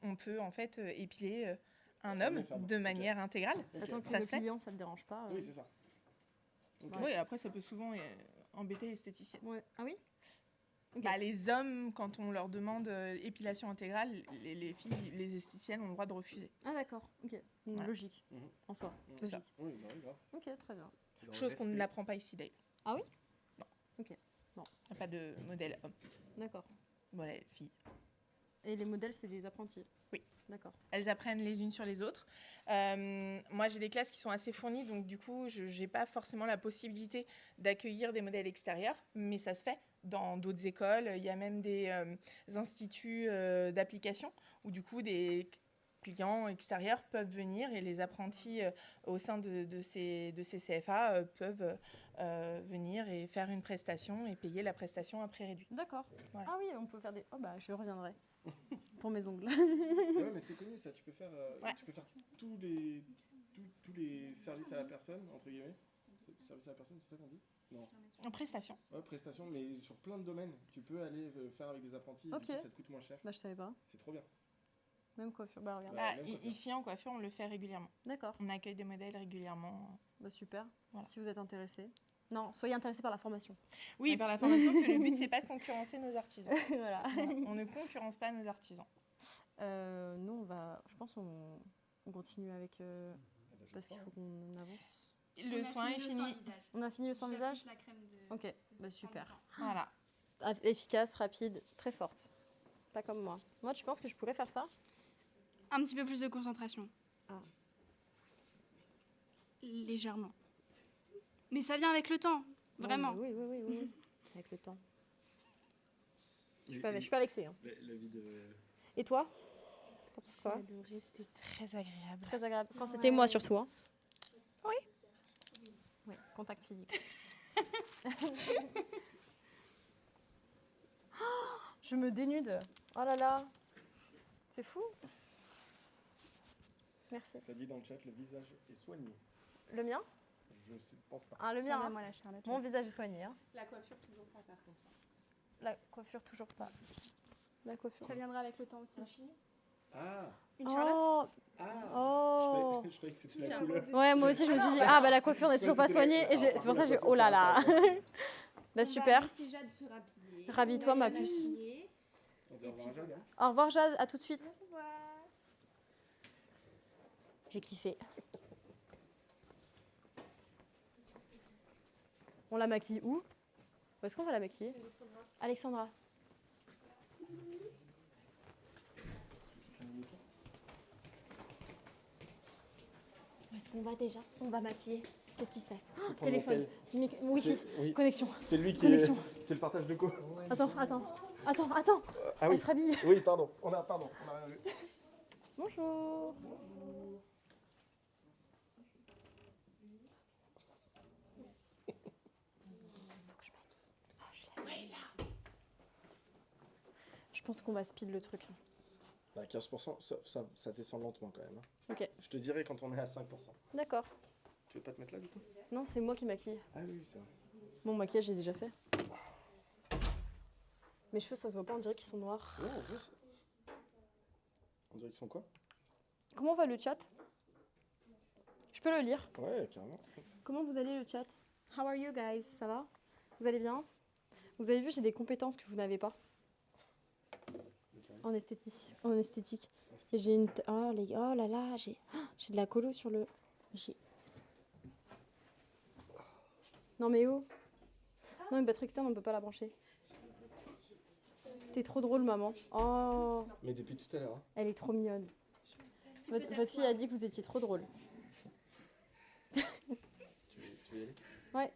on peut en fait épiler un homme de manière intégrale. Attends que ça le se fait. client, ça le dérange pas. Oui, c'est ça. Okay. Oui, après ça peut souvent embêter l'esthéticienne. Ouais. Ah oui? Okay. Bah, les hommes, quand on leur demande épilation intégrale, les filles, les esthéticiennes ont le droit de refuser. Ah d'accord, ok. Logique, en soi. C'est ça. Oui, bah, grave. Ok, très bien. Chose qu'on ne l'apprend pas ici d'ailleurs. Ah oui? Non. Ok, bon. Il n'y a pas de modèle homme. D'accord. Modèle fille. Et les modèles, c'est des apprentis? Oui. D'accord. Elles apprennent les unes sur les autres. Moi, j'ai des classes qui sont assez fournies, donc du coup, je n'ai pas forcément la possibilité d'accueillir des modèles extérieurs, mais ça se fait dans d'autres écoles. Il y a même des instituts d'application où du coup, des clients extérieurs peuvent venir et les apprentis au sein de ces CFA peuvent venir et faire une prestation et payer la prestation à prix réduit. D'accord. Voilà. Ah oui, on peut faire des... Oh bah, je reviendrai. Pour mes ongles. Ouais, mais c'est connu ça, tu peux faire tous les services à la personne, entre guillemets. Service à la personne, c'est ça qu'on dit? Non. En prestation. Ouais, prestation, mais sur plein de domaines. Tu peux aller faire avec des apprentis, okay. Et du coup, ça te coûte moins cher. Bah, je savais pas. C'est trop bien. Même coiffure, bah regarde. Bah, ici en coiffure, on le fait régulièrement. D'accord. On accueille des modèles régulièrement. Bah super, voilà. Si vous êtes intéressés. Non, soyez intéressés par la formation. Oui, par la formation, parce que le but, c'est pas de concurrencer nos artisans. Voilà. On ne concurrence pas nos artisans. Nous, on va... Je pense qu'on continue avec... parce qu'il faut qu'on avance. Le soin est fini. On a fini le soin visage? La crème ok, bah super. Voilà. Efficace, rapide, très forte. Pas comme moi. Moi, tu penses que je pourrais faire ça? Un petit peu plus de concentration. Ah. Légèrement. Mais ça vient avec le temps, vraiment. Oui, oui, oui, oui. Avec le temps. Je suis pas vexée. Hein. La vie de... Et toi? T'en penses quoi? Adoré, c'était très agréable. Très agréable. Quand c'était moi surtout. Hein. Oui. Oui, contact physique. Oh, je me dénude. Oh là là. C'est fou. Merci. Ça dit dans le chat, le visage est soigné. Le mien? Je pense pas. Ah, le mien. Hein. Moi, la Charlotte. Mon visage est soigné. Hein. La coiffure, toujours pas par contre. La coiffure, toujours pas. La coiffure. Ça viendra avec le temps aussi. Ah, Une Charlotte? Oh, ah. oh. Je croyais que c'était la couleur. Ouais, moi aussi je me suis dit, ah bah la coiffure n'est toujours pas soignée. Et c'est pour ça que j'ai, oh là là. Bah super. Rhabille-toi ma puce. On dit au revoir à Jade, hein. Au revoir Jade, à tout de suite. J'ai kiffé. On la maquille où? Où est-ce qu'on va la maquiller? Alexandra. Où est-ce qu'on va déjà? On va maquiller. Qu'est-ce qui se passe? Oh, téléphone. Wi-Fi. Oui. Connexion. C'est lui qui Connexion. C'est le partage de co. Attends. Ah Elle oui. se rhabille. Oui, pardon. On a rien vu. Bonjour. Je pense qu'on va speed le truc. Bah, 15%, ça descend lentement quand même. Hein. Ok. Je te dirai quand on est à 5%. D'accord. Tu veux pas te mettre là du coup? Non, c'est moi qui maquille. Ah oui, c'est vrai. Mon maquillage, j'ai déjà fait. Mes cheveux, ça se voit pas, on dirait qu'ils sont noirs. Oh, ouais, on dirait qu'ils sont quoi? Comment va le chat? Je peux le lire. Ouais, carrément. Comment vous allez le chat? How are you guys? Ça va? Vous allez bien? Vous avez vu, j'ai des compétences que vous n'avez pas. En esthétique. Et j'ai une... Oh là là, j'ai de la colo sur le... Non mais oh. Non mais batterie externe, on peut pas la brancher. T'es trop drôle maman. Oh. Mais depuis tout à l'heure. Hein. Elle est trop mignonne. Votre fille a dit que vous étiez trop drôle. Tu veux y aller? Ouais.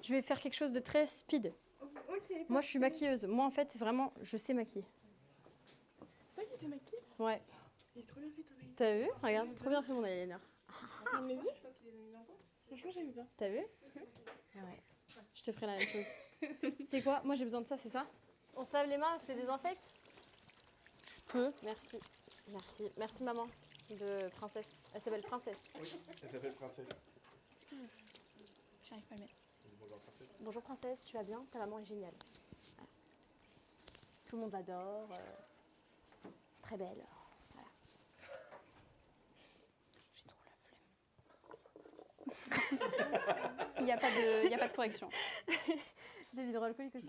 Je vais faire quelque chose de très speed. Ok. Moi je suis maquilleuse. Moi en fait vraiment je sais maquiller. C'est toi qui t'es maquillée? Ouais. Il est trop bien fait ton eyeliner. T'as vu? Regarde, trop bien fait mon eyeliner. Les yeux? Franchement, j'aime bien. T'as vu? Ouais. Je te ferai la même chose. C'est quoi? Moi j'ai besoin de ça, c'est ça? On se lave les mains, on se les désinfecte? Je peux. Merci. Merci maman de Princesse. Elle s'appelle Princesse. Oui, elle s'appelle Princesse. J'arrive pas à le mettre. Bonjour Princesse. Bonjour Princesse, tu vas bien? Ta maman est géniale. Voilà. Tout le monde l'adore. Très belle. Voilà. J'ai trop la flemme. Il n'y a pas de correction. J'ai l'hydroalcoolique aussi.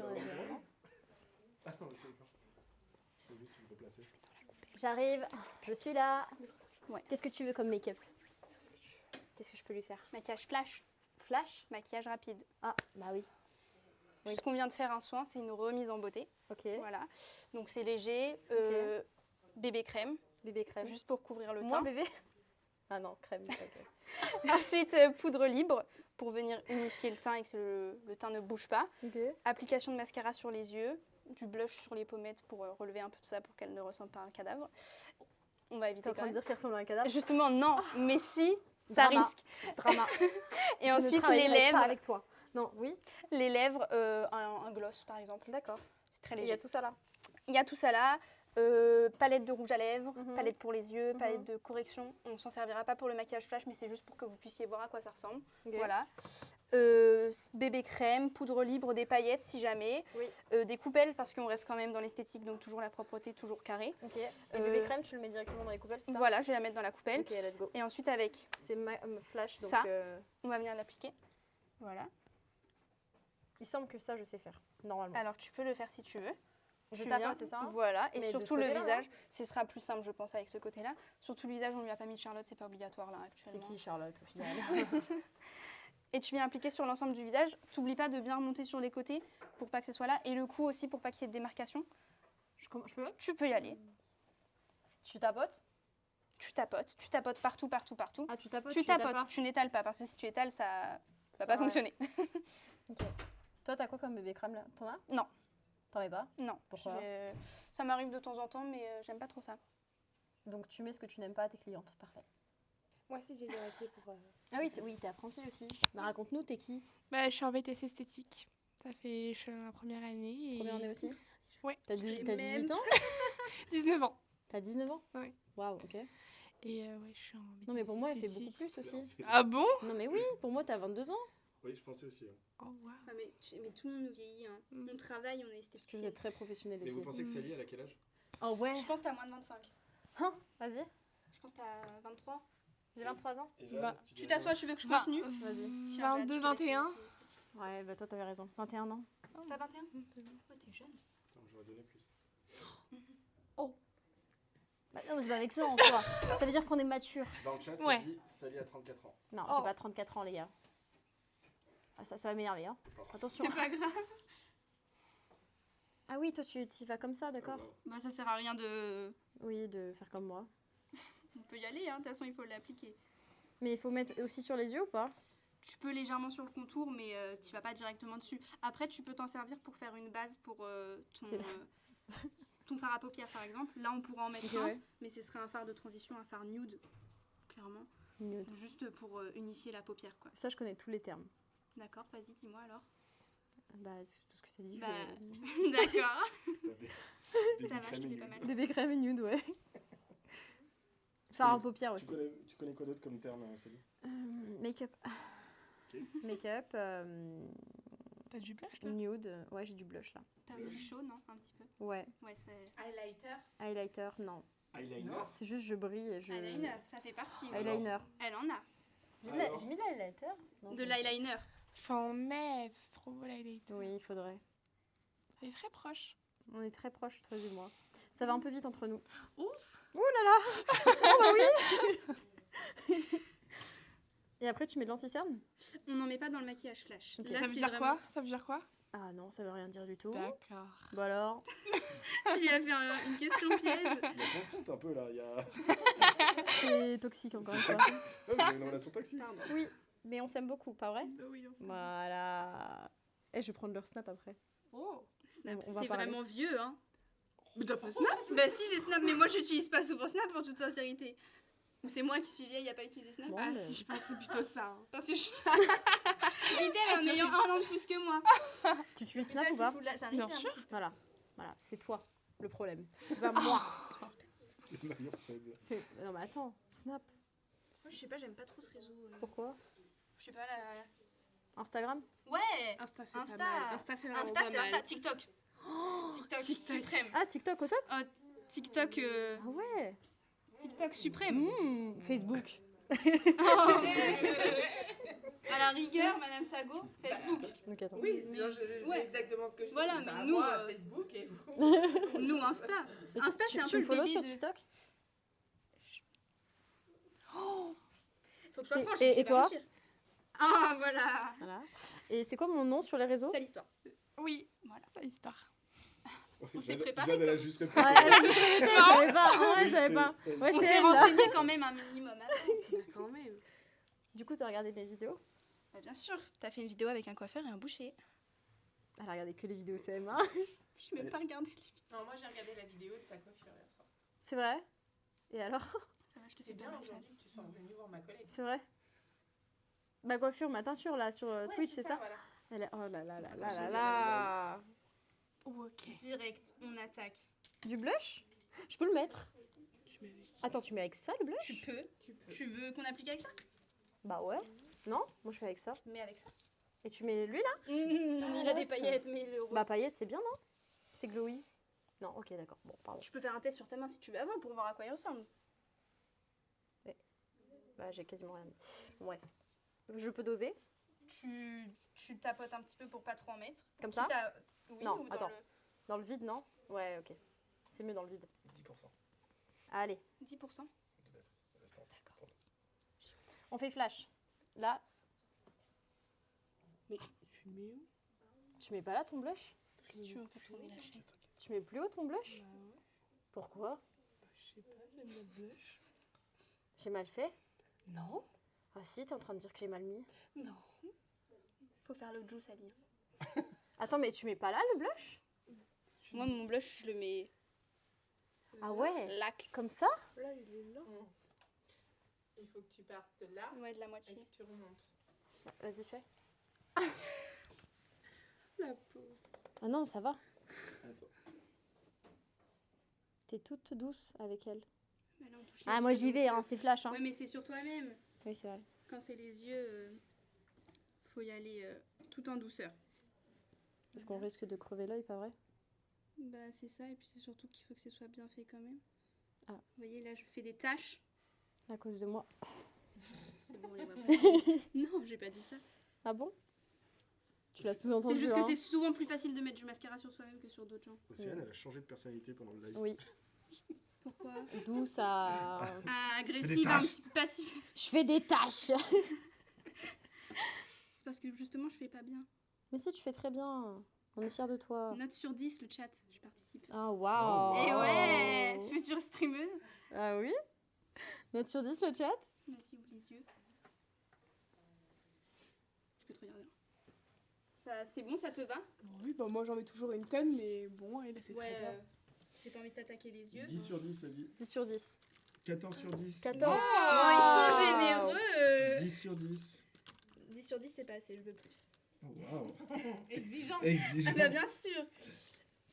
Ah non, ok, d'accord. Je peux juste le replacer. J'arrive, je suis là. Ouais. Qu'est-ce que tu veux comme make-up? Qu'est-ce que je peux lui faire? Maquillage flash. Flash? Maquillage rapide. Ah, bah oui. Ce qu'on vient de faire un soin, c'est une remise en beauté. Ok. Voilà. Donc c'est léger. Bébé crème. Bébé crème. Juste pour couvrir le Moi teint. bébé? Ah non, crème. Ok. Ensuite, poudre libre pour venir unifier le teint et que le teint ne bouge pas. Ok. Application de mascara sur les yeux. Du blush sur les pommettes pour relever un peu tout ça pour qu'elle ne ressemble pas à un cadavre. On va éviter T'es en quand train de même. dire qu'elle ressemble à un cadavre? Justement, non. Mais si, ça Drama. risque. Drama. Et Je ne ensuite, les travaillerai pas lèvres. avec toi. Non, oui. Les lèvres, un gloss par exemple. D'accord. C'est très Il léger. y a tout ça là. Il y a tout ça là. Palette de rouge à lèvres, Mhm. palette pour les yeux, Mhm. palette de correction. On s'en servira pas pour le maquillage flash, mais c'est juste pour que vous puissiez voir à quoi ça ressemble. Ok. Voilà. Bébé crème, poudre libre, des paillettes si jamais. Oui. Des coupelles parce qu'on reste quand même dans l'esthétique, donc toujours la propreté, toujours carré. Ok. Et bébé crème, tu le mets directement dans les coupelles, c'est ça? Voilà, je vais la mettre dans la coupelle. Ok, let's go. Et ensuite avec, C'est flash, donc Ça. On va venir l'appliquer. Voilà. il semble que ça, je sais faire, normalement. Alors tu peux le faire si tu veux. Je Tu tape, viens, hein, c'est ça? Voilà, et Mais de surtout ce le côté-là, visage, ce sera plus simple je pense avec ce côté-là. Surtout le visage, on lui a pas mis de Charlotte, c'est pas obligatoire là C'est actuellement. qui Charlotte au final? Et tu viens appliquer sur l'ensemble du visage. T'oublies pas de bien remonter sur les côtés pour pas que ce soit là. Et le cou aussi pour pas qu'il y ait de démarcation. Je peux? Tu peux y aller. Tu tapotes? Tu tapotes partout. Ah, tu tapotes, Tu tapotes, tu n'étales pas parce que si tu étales, ça va pas fonctionner. Ok. Toi, t'as quoi comme bébé crème là? T'en as? Non. T'en as pas? Non. Pourquoi? Ça m'arrive de temps en temps, mais j'aime pas trop ça. Donc tu mets ce que tu n'aimes pas à tes clientes. Parfait. Moi aussi, j'ai vérifié pour. Ah oui, t'es apprentie aussi. Bah raconte-nous, t'es qui? Bah, je suis en BTS esthétique. Je suis en première année. Et... Première année aussi? Ouais. T'as 18 ans? 19 ans. T'as 19 ans? Ouais. Waouh, ok. Et ouais, je suis en BTS Non mais pour moi, elle fait esthétique. beaucoup plus aussi. Ah bon? Non mais oui, pour moi, t'as 22 ans. Oui, je pensais aussi. Hein. Oh waouh. Mais tout le monde nous vieillit. Hein. On travaille, on est Parce que esthéticienne. vous êtes très professionnels les Mais vous filles. pensez que Sally, elle a quel âge? Oh ouais. Je pense que t'as moins de 25. Hein? Vas-y. Je pense que t'as 23. J'ai 23 ans. Et Jade, Bah, tu Tu dirais t'assois, tu veux que je continue? Vas-y. Tiens, Jade, 22, tu peux rester. 21. Ouais, bah toi, t'avais raison. 21 ans. T'as 21? Oh, t'es jeune. quoi? Attends, j'aurais donné plus. Bah non, mais c'est pas avec ça en soi. Ça veut dire qu'on est mature. Dans le chat, Ouais. ça dit Sally a 34 ans. Non, Oh. j'ai pas 34 ans, les gars. Ah, ça va m'énerver, hein. Attention. C'est pas grave. Ah oui, toi, tu y vas comme ça, d'accord? Bah, ça sert à rien de. Oui, de faire comme moi. On peut y aller, hein. De toute façon, il faut l'appliquer. Mais il faut mettre aussi sur les yeux ou pas? Tu peux légèrement sur le contour, mais tu vas pas directement dessus. Après, tu peux t'en servir pour faire une base pour C'est ton fard à paupières, par exemple. Là, on pourra en mettre Ok, un, ouais. mais ce serait un fard de transition, un fard nude, clairement. Nude. Juste pour unifier la paupière, quoi. Ça, je connais tous les termes. D'accord, vas-y, dis-moi alors. Bah, c'est tout ce que t'as dit. Bah, d'accord. Ça va, je te fais pas mal. Bébé crème et nude, ouais. Fard à paupières aussi. Tu connais quoi d'autre comme terme, Sally? Make-up. Ok. Make-up, T'as du blush là? nude. Ouais, j'ai du blush là. T'as aussi chaud, non? Un petit peu. Ouais. Ouais, c'est. Highlighter. Highlighter, non. Eyeliner? C'est juste je brille et je. Eyeliner, ça fait partie. ouais. Eyeliner. Elle en a. J'ai mis de l'highlighter? Non, De je- l'eyeliner. Faut en mettre. C'est trop beau l'highlight. Oui, il faudrait. Elle est très proche. On est très proches, toi et moi. Ça va un peu vite entre nous. Ouf. Ouh là là. Oh bah oui. Et après, tu mets de l'anti-cerne? On n'en met pas dans le maquillage flash. Ok. Là, Ça veut c'est dire vraiment- quoi? Ça veut dire quoi? Ah non, ça veut rien dire du tout. D'accord. Bah alors. Tu lui as fait une question piège. Il y a confondre un peu là. Il y a. C'est toxique encore une fois. Ouais, vous avez une relation toxique. Oui, mais on s'aime beaucoup, pas vrai? Oui, Voilà. Et je vais prendre leur snap après. Oh, Snap, On va c'est parler. vraiment vieux, hein. Mais t'as pas Snap? Bah si, j'ai Snap, mais moi, j'utilise pas souvent Snap en toute sincérité. Ou c'est moi qui suis vieille à pas utiliser Snap. Bon, Ah mais- si, je pense que c'est plutôt ça. Hein. Parce que je suis... Dit-elle en ayant 1 an de plus que moi. Tu utilises snap ou pas? Bien sûr. Voilà. Voilà, c'est toi le problème. C'est pas moi. Le maillon faible. Non mais attends, snap. Moi, je sais pas, j'aime pas trop ce réseau. Pourquoi? Je sais pas, la... Instagram? Ouais. Insta, c'est Insta. pas mal. Insta, c'est vraiment Insta, pas c'est mal. Insta. TikTok. TikTok, TikTok. suprême. Ah, TikTok au top? TikTok, Ah ouais. TikTok suprême. Facebook. Oh, à la rigueur, Madame Sago, Facebook. Donc attends. Oui, sinon je sais Ouais. exactement ce que je dis. Voilà, mais Bah, nous, moi, Facebook et vous. Nous, Insta. Et Insta, tu c'est un tu peu me le follow bébé sur de... TikTok? Faut que je sois C'est- franche, et je vais toi pas mentir. Ah, voilà. Voilà. Et c'est quoi mon nom sur les réseaux? C'est l'histoire. Oui, voilà, c'est l'histoire. On s'est Jade- préparé, Jade, elle a quoi. juste Ouais, répété. elle a juste répété, elle savait pas. Ouais, elle Oui, savait c'est- pas. c'est- Ouais, On c'est s'est elle, là. renseigné quand même un minimum avant. Quand même. Du coup, t'as regardé mes vidéos? Bah, bien sûr, t'as fait une vidéo avec un coiffeur et un boucher. Elle a regardé que les vidéos CM1. Je n'ai même pas regardé les vidéos. Non, moi j'ai regardé la vidéo de ta coiffure hier soir. C'est vrai? Et alors? Ça va, je te C'est fais bien bien mal. aujourd'hui que tu sois venue voir ma collègue. C'est vrai? Ma coiffure, ma teinture là sur Ouais, Twitch, c'est ça? voilà. Elle est... Oh là là là là là Jade, là. Ok. Direct, on attaque. Du blush? Je peux le mettre. Je mets avec. Attends, tu mets avec ça le blush? Tu peux. Tu veux qu'on applique avec ça? Bah ouais. Non? Moi je fais avec ça. Mais avec ça. Et tu mets lui là? Il a des paillettes, mais le rose. Bah paillettes c'est bien non? C'est glowy. Non, ok d'accord. Bon, pardon. Je peux faire un test sur ta main si tu veux avant pour voir à quoi il ressemble. Bah j'ai quasiment rien mis. Bon, bref. Je peux doser? Tu tapotes un petit peu pour pas trop en mettre. Comme ça? Oui, Non, ou dans attends. Dans le vide, non? Ouais, ok. C'est mieux dans le vide. 10%. Allez, le 10%. D'accord. on fait flash. Là, Mais tu le mets où? tu mets pas là ton blush? Si tu veux, on peut tourner la chaise. Tu mets plus haut ton blush? Bah ouais. Pourquoi? Bah, je sais pas, même le blush. J'ai mal fait? Non. Ah si, t'es en train de dire que j'ai mal mis. Non. Faut faire l'autre joue, Sally. Attends, mais tu mets pas là le blush? Moi, mon blush, je le mets Ah ouais? lac. Comme ça? Là, il est là. Il faut que tu partes de là Ouais, de la et moitié. que tu remontes. Vas-y, fais. La peau. Ah non, ça va. Attends. T'es toute douce avec elle. Bah là, on touche les Ah, moi yeux, j'y donc, vais, hein, c'est flash. Hein. Ouais, mais c'est sur toi-même. Oui, c'est vrai. Quand c'est les yeux, faut y aller tout en douceur. Parce qu'on risque de crever l'œil, pas vrai? Bah, c'est ça, et puis c'est surtout qu'il faut que ce soit bien fait quand même. Ah. Vous voyez, là, je fais des taches. À cause de moi. C'est bon, on les voit pas. Non, j'ai pas dit ça. Ah bon? Tu l'as sous-entendu. C'est juste hein. que c'est souvent plus facile de mettre du mascara sur soi-même que sur d'autres gens. Océane, elle a changé de personnalité pendant le live. Oui. Pourquoi? Douce à. Agressive, un petit peu passive. Je fais des tâches. C'est parce que justement, je fais pas bien. Mais si, tu fais très bien. On est fiers de toi. Note sur 10, le chat, je participe. Ah, waouh! Et ouais, future streameuse. Ah oui? Note sur 10 le chat? Merci, ouvre les yeux. Tu peux te regarder là. Ça, c'est bon, ça te va? Oui, bah moi j'en mets toujours une tonne, mais bon, et là c'est très bien. J'ai pas envie de t'attaquer les yeux. 10 sur 10, ça dit. 10 sur 10. 14 sur 10. 14. Oh, ils sont généreux! 10 sur 10. 10 sur 10, c'est pas assez, je veux plus. Oh, waouh. Exigeant. Exigeant. Ah bah bien sûr!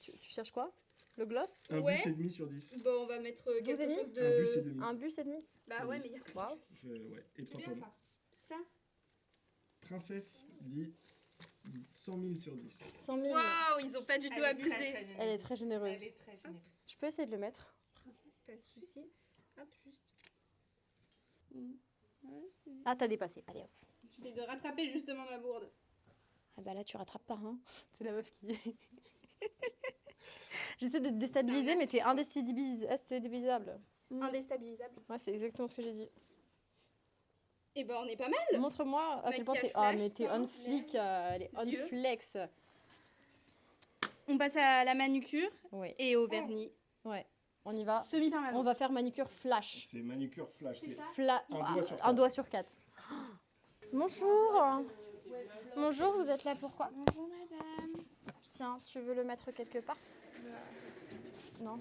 Tu cherches quoi? Le gloss? Un Ouais. bus et demi sur 10. Bon, on va mettre 12 et quelque demi chose de... Un bus et demi. Un bus et demi? Bah sur ouais, 10. mais il y a pas Waouh. Ouais, et 3 C'est pommes. bien ça. ça. Princesse dit 100 000 sur 10. 100 000. Waouh, ils ont pas du tout Elle est très, abusé. très généreuse. Elle est très généreuse. Elle est très généreuse. Je peux essayer de le mettre? Pas de soucis. Hop, juste. Ah, t'as dépassé. Allez hop. J'essaie de rattraper justement ma bourde. Ah bah là, tu rattrapes pas, hein. C'est la meuf qui... J'essaie de te déstabiliser, mais t'es indéstabilisable. Indéstabilisable. Ouais, c'est exactement ce que j'ai dit. Et ben on est pas mal. Montre-moi à quel point t'es... Maquillage Ah, flash, mais t'es hein. on flic, elle est on Yeux. flex. On passe à la manucure Oui, et au vernis. ouais. On y va. Semi-permanent. On va faire manicure flash. C'est manicure flash. C'est Un doigt sur quatre. Un doigt sur 4. Bonjour. Bonjour, vous êtes là pourquoi? Bonjour madame. Tiens, tu veux le mettre quelque part? Non?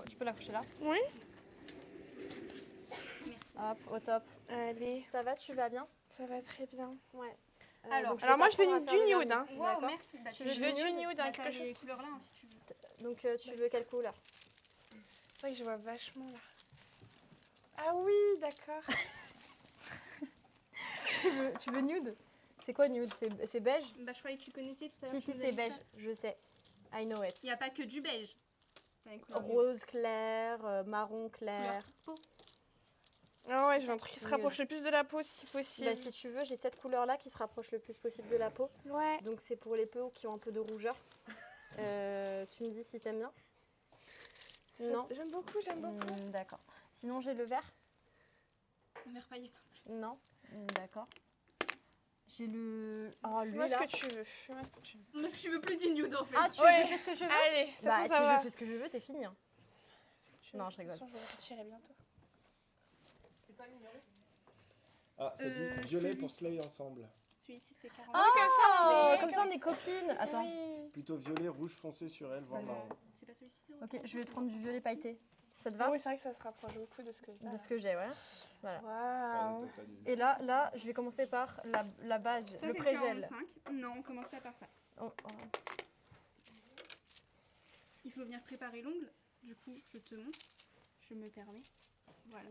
Tu peux l'accrocher là? Oui. Merci. Hop, au top. Allez, Ça va, tu vas bien? ça va très bien. Ouais. Alors, donc, alors moi, je veux t'apprendre à du faire le nude, vernis. hein. Wow, D'accord. merci. Bah, Tu tu veux Je veux du nude, bah, hein, t'as quelque chose les qui... couleurs là, hein, si tu veux. Donc tu veux quelle couleur? C'est vrai que je vois vachement là. Ah oui, d'accord. Tu veux nude? C'est quoi nude? C'est beige? Bah je croyais que tu connaissais tout à l'heure. Si, tu si, nous as c'est dit beige, ça. je sais. I know it. Il n'y a pas que du beige. T'as les couleurs Rose clair, marron clair. peau. Ah ouais, je veux un truc qui se Nude. rapproche le plus de la peau si possible. Bah, si tu veux, j'ai cette couleur-là qui se rapproche le plus possible de la peau. Ouais. Donc c'est pour les peaux qui ont un peu de rougeur. Tu me dis si t'aimes bien? Non? J'aime beaucoup, j'aime beaucoup. D'accord. Sinon j'ai le vert? Un vert paillette. Non? D'accord. J'ai le... Oh, lui Fais-moi ce là. que tu veux. Fais-moi ce que tu veux. Parce que tu veux plus du nude en fait. Ah, je fais ce que je veux? Allez, de toute Bah, façon, si ça va. je fais ce que je veux, t'es fini. Hein. Non, je rigole. De toute façon, je réfléchirai bientôt. Ah, ça dit violet celui- pour slay ensemble. Celui-ci c'est 40. Oh, comme ça on est copines. Attends. Oui. Plutôt violet, rouge foncé sur elle, voire marron. C'est pas celui-ci, c'est Ok, je vais prendre du violet pailleté. Ça te Ah va? oui, c'est vrai que ça se rapproche beaucoup de ce que j'ai. De ce que j'ai, ouais. Voilà. Waouh. Et là, je vais commencer par la base, Ça, le c'est pré-gel. 45. Non, on commence pas par ça. Oh, oh. Il faut venir préparer l'ongle. Du coup, je te montre. Je me permets. Voilà.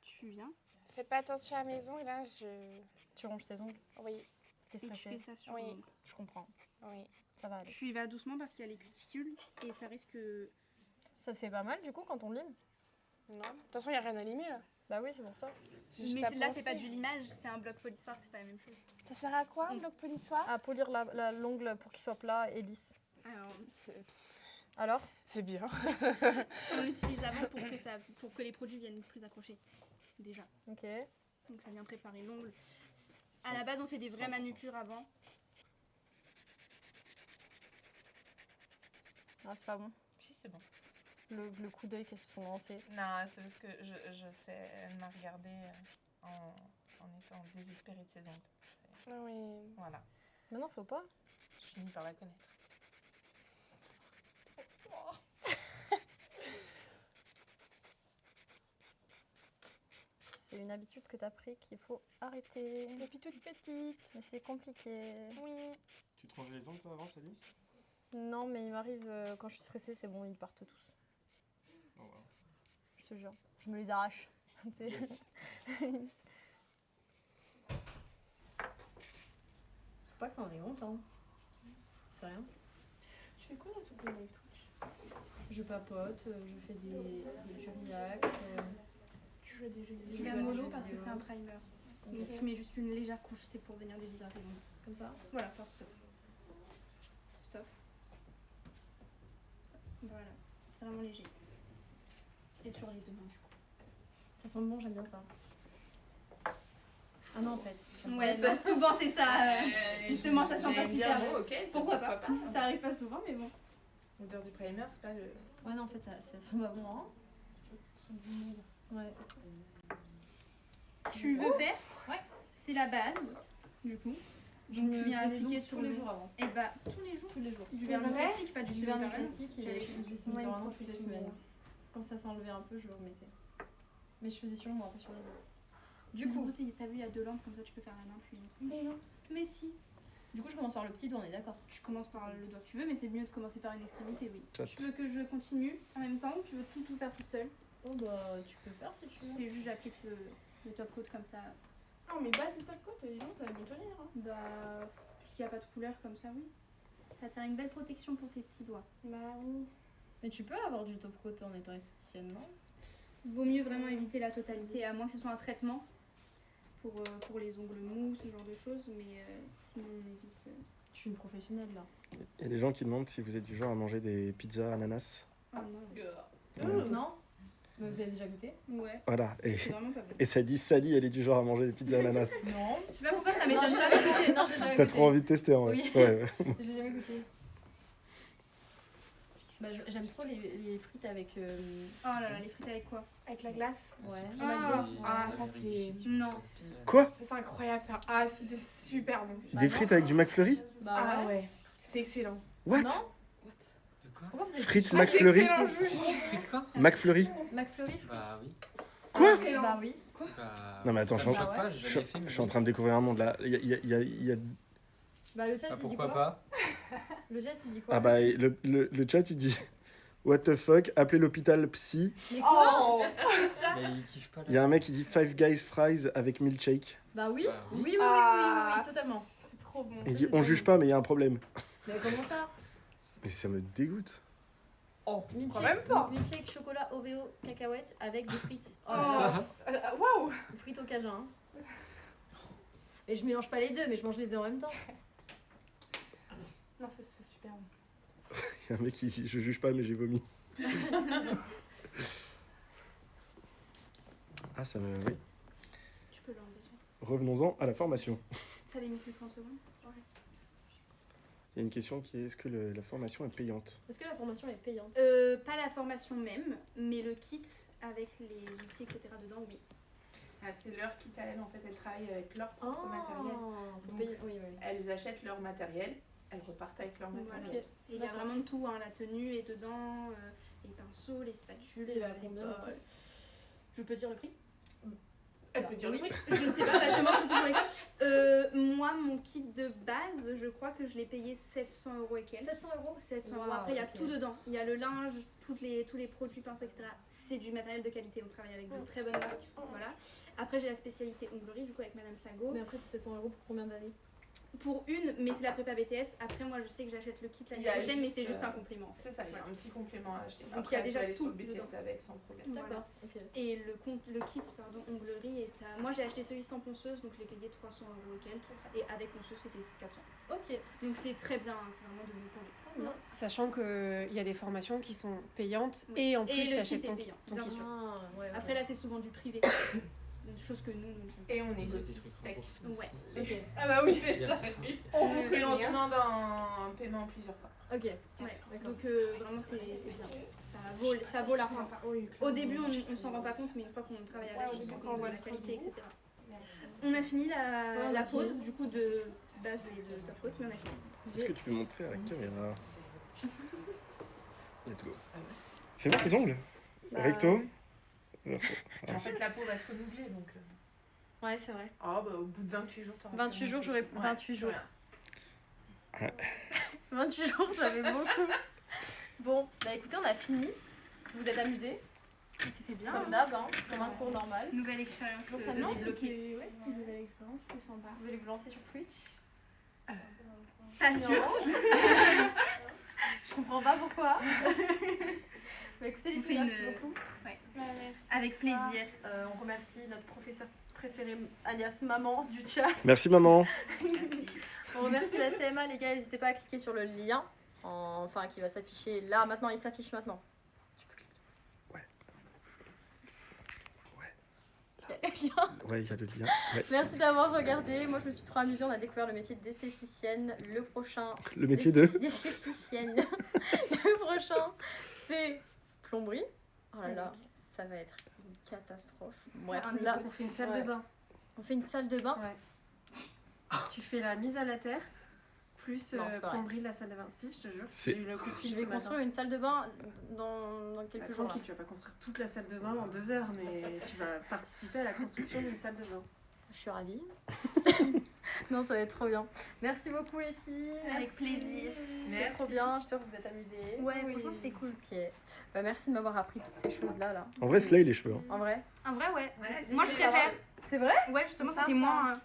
Tu viens. Fais pas attention à la maison et là, je... Tu ronges tes ongles. Oui, T'es Et tu stressée. fais ça sur Oui. l'ongle. Je comprends. oui. Ça va aller. Tu y vas doucement parce qu'il y a les cuticules et ça risque. Ça te fait pas mal du coup quand on lime? Non. De toute façon, il n'y a rien à limer là. Bah oui, c'est pour ça. J'ai juste Mais à là, c'est pas poncer. du limage, c'est un bloc polissoir, c'est pas la même chose. Ça sert à quoi, un bloc polissoir? À polir l'ongle pour qu'il soit plat et lisse. Alors, Alors? C'est bien. on l'utilise avant pour que les produits viennent plus accrochés. Déjà. Ok. Donc ça vient préparer l'ongle. À la base, on fait des vraies manucures avant. Ah, c'est pas bon. Si, c'est bon. le coup d'œil qu'elles se sont lancés? Non, c'est parce que je sais, elle m'a regardé en étant désespérée de ses ongles. Ah oui. Voilà, Mais non, faut pas. je finis par la connaître. C'est une habitude que t'as pris qu'il faut arrêter. Depuis toute petite. Mais c'est compliqué. Oui. Tu te rangeais les ongles toi avant, Sally? Non, mais il m'arrive, quand je suis stressée, c'est bon, ils partent tous. Oh, wow. Je te jure. Je me les arrache. Tu sais. Yes. Faut pas que t'en aies honte, hein. C'est rien. Tu fais quoi là sur ton live Twitch? Je papote, je fais des jeux relax. Tu joues à des jeux Je vidéo. mets joue à un des mollo jeux parce que vidéo. c'est un primer. Donc Ok. je mets juste une légère couche, c'est pour venir déshydrater l'ongle. Comme ça. Voilà, faire stop. Stop. Voilà, vraiment léger. Et sur les deux mains du coup. Ça sent bon, j'aime bien ça. Ah non, en fait. Ouais, bah, souvent c'est ça. Justement, ça sent pas super bon. Ok, c'est Pourquoi pas pas. Ça arrive pas souvent, mais bon. L'odeur du primer, c'est pas le. Ouais, non, en fait, ça sent pas bon, hein. Ouais. Tu veux faire Ouais. C'est la base, du coup. Je Donc me tu viens faisais les appliquer ongles sur tous les le jours avant. Et bah, tous les jours. Tous les jours. Du C'est vernis vrai classique, pas du Du vernis Semi-Permanent. classique, il J'avais est faisais sur Ouais, mes une parents fois toutes les toutes les semaines. semaines. Quand ça s'enlevait un peu, je le remettais. Mais je faisais sur moi, pas sur les autres. Du coup, t'as vu, il y a deux lampes, comme ça tu peux faire la main puis l'autre. Mais non. Mais si, Du coup, je commence par le petit doigt, on est d'accord. tu commences par le doigt que tu veux, mais c'est mieux de commencer par une extrémité, oui. Chat. Tu veux que je continue en même temps ou tu veux tout faire toute seule? Oh bah, tu peux faire si tu veux. C'est juste j'applique le top coat comme ça. Ah, mais base de top coat, dis donc, ça va bien tenir. Hein. Bah, puisqu'il n'y a pas de couleur comme ça, oui. Ça va te faire une belle protection pour tes petits doigts. Bah oui. Mais tu peux avoir du top coat en étant esthéticienne, non? Vaut mieux vraiment éviter la totalité, à moins que ce soit un traitement pour les ongles mous, ce genre de choses, mais sinon on évite. Je suis une professionnelle là. Il y a des gens qui demandent si vous êtes du genre à manger des pizzas ananas. Ah non. Non? Mais vous avez déjà goûté? Ouais, Voilà. c'est vraiment pas bon. Et ça dit Sally, elle est du genre à manger des pizzas ananas. Non. Je sais pas pourquoi ça Non, m'étonne j'ai pas. jamais goûté. Non, j'ai jamais T'as goûté. trop envie de tester en vrai. Oui. Ouais. J'ai jamais goûté. Bah, j'aime trop les frites avec. Oh là là, les frites avec quoi? Avec la glace. Ouais. Ah, ça c'est. Non. Quoi? C'est incroyable ça. Ah, si, c'est super bon. Des frites avec du McFlurry? Bah Ah ouais. ouais. C'est excellent. What? Non? De quoi? Pourquoi vous avez Frites dit ça? McFlurry? Excellent, je vous jure. Frites quoi? McFlurry? McFlurry frites? Bah oui. Quoi? Excellent. Bah oui. Bah, Non, mais attends, ça je me suis en- choque pas, j'ai Je jamais fait, mais suis en oui. train de découvrir un monde là. Il y a... Bah le chat Ah, il dit pourquoi quoi? pas? Le chat il dit quoi? Ah bah le chat il dit what the fuck, appelez l'hôpital psy. Mais quoi? Oh. Mais il kiffe pas là. Il y a un mec qui dit Five Guys Fries avec milkshake. Bah oui. Bah Oui, oui. oui, oui, Ah. oui, totalement. C'est trop bon. Il dit on juge pas mais il y a un problème. Mais comment ça? Mais ça me dégoûte. Oh, quand Milkshake, même pas. milkshake, chocolat, Oreo, cacahuètes avec des frites. Oh, Oh. Ça, Waouh. frites au cajun. Hein. Mais je mélange pas les deux, mais je mange les deux en même temps. Non, c'est super bon. Il y a un mec qui dit je juge pas mais j'ai vomi. Ah ça me... Oui. Tu peux l'enlever. Revenons-en à la formation. T'avais mis plus 30 secondes? Il y a une question qui est est-ce que la formation est payante? Est-ce que la formation est payante? Pas la formation même, mais le kit avec les outils, etc. dedans, oui. Ah, c'est leur kit à elles, en fait, elles travaillent avec leur Oh, propre matériel. faut Donc, payer. Oui, oui. Elles achètent leur matériel, elles repartent avec leur Voilà. matériel. Et il y a D'accord. vraiment de tout, hein, la tenue est dedans, les pinceaux, les spatules, Et la les combien, bols. le prix? Je peux dire le prix? Elle peut dire le Oui, prix. je ne sais pas exactement, c'est toujours l'école. Moi, mon kit de base, je crois que je l'ai payé 700 € et quelques. 700 €? 700 Wow, €. Après, il y a ok. tout dedans. Il y a le linge, tous les produits, pinceaux, etc. C'est du matériel de qualité. On travaille avec de très bonnes marques. Voilà. Après, j'ai la spécialité onglerie, du coup, avec Madame Sago. Mais après, c'est 700 € pour combien d'années? Pour une, mais c'est la prépa BTS. Après, moi, je sais que j'achète le kit Il y l'année a prochaine, mais juste, c'est juste un complément. C'est ça, il y a un petit complément à acheter. Donc, Après, il y a déjà elle peut aller tout sur le BTS dedans. avec sans problème. D'accord. Ok. Et le kit, onglerie est à... Moi, j'ai acheté celui sans ponceuse, donc je l'ai payé 300 € et quelques. Et avec ponceuse, c'était 400. Ok. Donc, c'est très bien, hein, c'est vraiment de bons produits. Sachant qu'il y a des formations qui sont payantes Oui. et en Et plus le tu achètes kit est ton payant, ton bien kit. sûr. Ah, ouais, ok. Après, là, c'est souvent du privé. Je chose que nous ne faisons pas. Et on Il y a des négocie trucs sec. remboursés Ouais. aussi. Ok. Ah bah oui, Il y a ça certains. arrive. On vous Ouais. paie en demande un paiement plusieurs fois. Ok. Ouais. D'accord. Donc vraiment c'est bien. Ça vaut l'argent. Au début on s'en rend pas compte, mais une fois qu'on travaille avec, on se rend compte de la qualité, etc. On a fini la pause du coup de base de top coat, mais on a fini. Est-ce que tu peux montrer à la caméra? Let's go. Fais voir tes ongles. Recto. Verso. En fait, la peau va se renouveler donc. Ouais, c'est vrai. Ah bah au bout de 28 jours, t'auras 28 jours, j'aurais 28 jours. Ouais. 28 jours, ça fait beaucoup. Bon, bah écoutez, on a fini. Vous êtes amusés, C'était bien. comme d'hab, hein, comme un cours normal. Nouvelle expérience. Donc ça non, débloquée. ouais, c'était une nouvelle expérience, c'était sympa. Vous allez vous lancer sur Twitch? Pas sûr. Je comprends pas pourquoi. Bah écoutez, les On fait filles, merci une- beaucoup. Ouais. Avec plaisir. On remercie notre professeur préféré, alias maman du chat. Merci maman. On remercie la CMA, les gars, n'hésitez pas à cliquer sur le lien, enfin qui va s'afficher là, maintenant, il s'affiche maintenant. Tu peux cliquer. Ouais. Il y a le lien. Ouais, il y a le lien. Ouais. Merci d'avoir regardé, moi je me suis trop amusée, on a découvert le métier d'esthéticienne, le prochain... Le métier de d'esthéticienne. Le prochain, c'est plomberie. Oh là là, ça va être une catastrophe. Bref, là, On fait une salle de bain. on fait une salle de bain. Tu fais la mise à la terre, plus Non, c'est pas vrai. plomberie de la salle de bain. Si, je te jure. C'est- J'ai eu le coup de fil Je ce vais matin. construire une salle de bain dans quelques jours. Tranquille, tu vas pas construire toute la salle de bain en 2 heures, mais tu vas participer à la construction d'une salle de bain. Je suis ravie. Non, ça va être trop bien. Merci beaucoup les filles. Avec Merci. plaisir. C'était trop bien, j'espère que vous êtes amusés. Ouais, franchement c'était cool. Ok. Bah, merci de m'avoir appris toutes ces choses-là. Là. En vrai, slay les cheveux. Hein. En vrai. En vrai, ouais. Ouais, Moi je préfère. C'est vrai? Ouais, justement, ça Sympa. fait moins.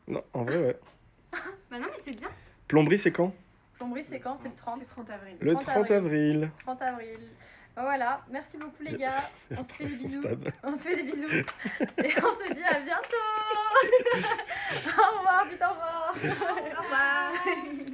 Non, en vrai, ouais. Bah non, mais c'est bien. Plomberie, c'est quand? Plomberie, c'est quand? C'est le 30. C'est 30 avril. Le 30 30 avril. 30 avril. Bah, voilà, merci beaucoup les gars. On se fait des Son bisous. stab. On se fait des bisous. Et on se dit à bientôt. Au revoir, dites au revoir. Au revoir.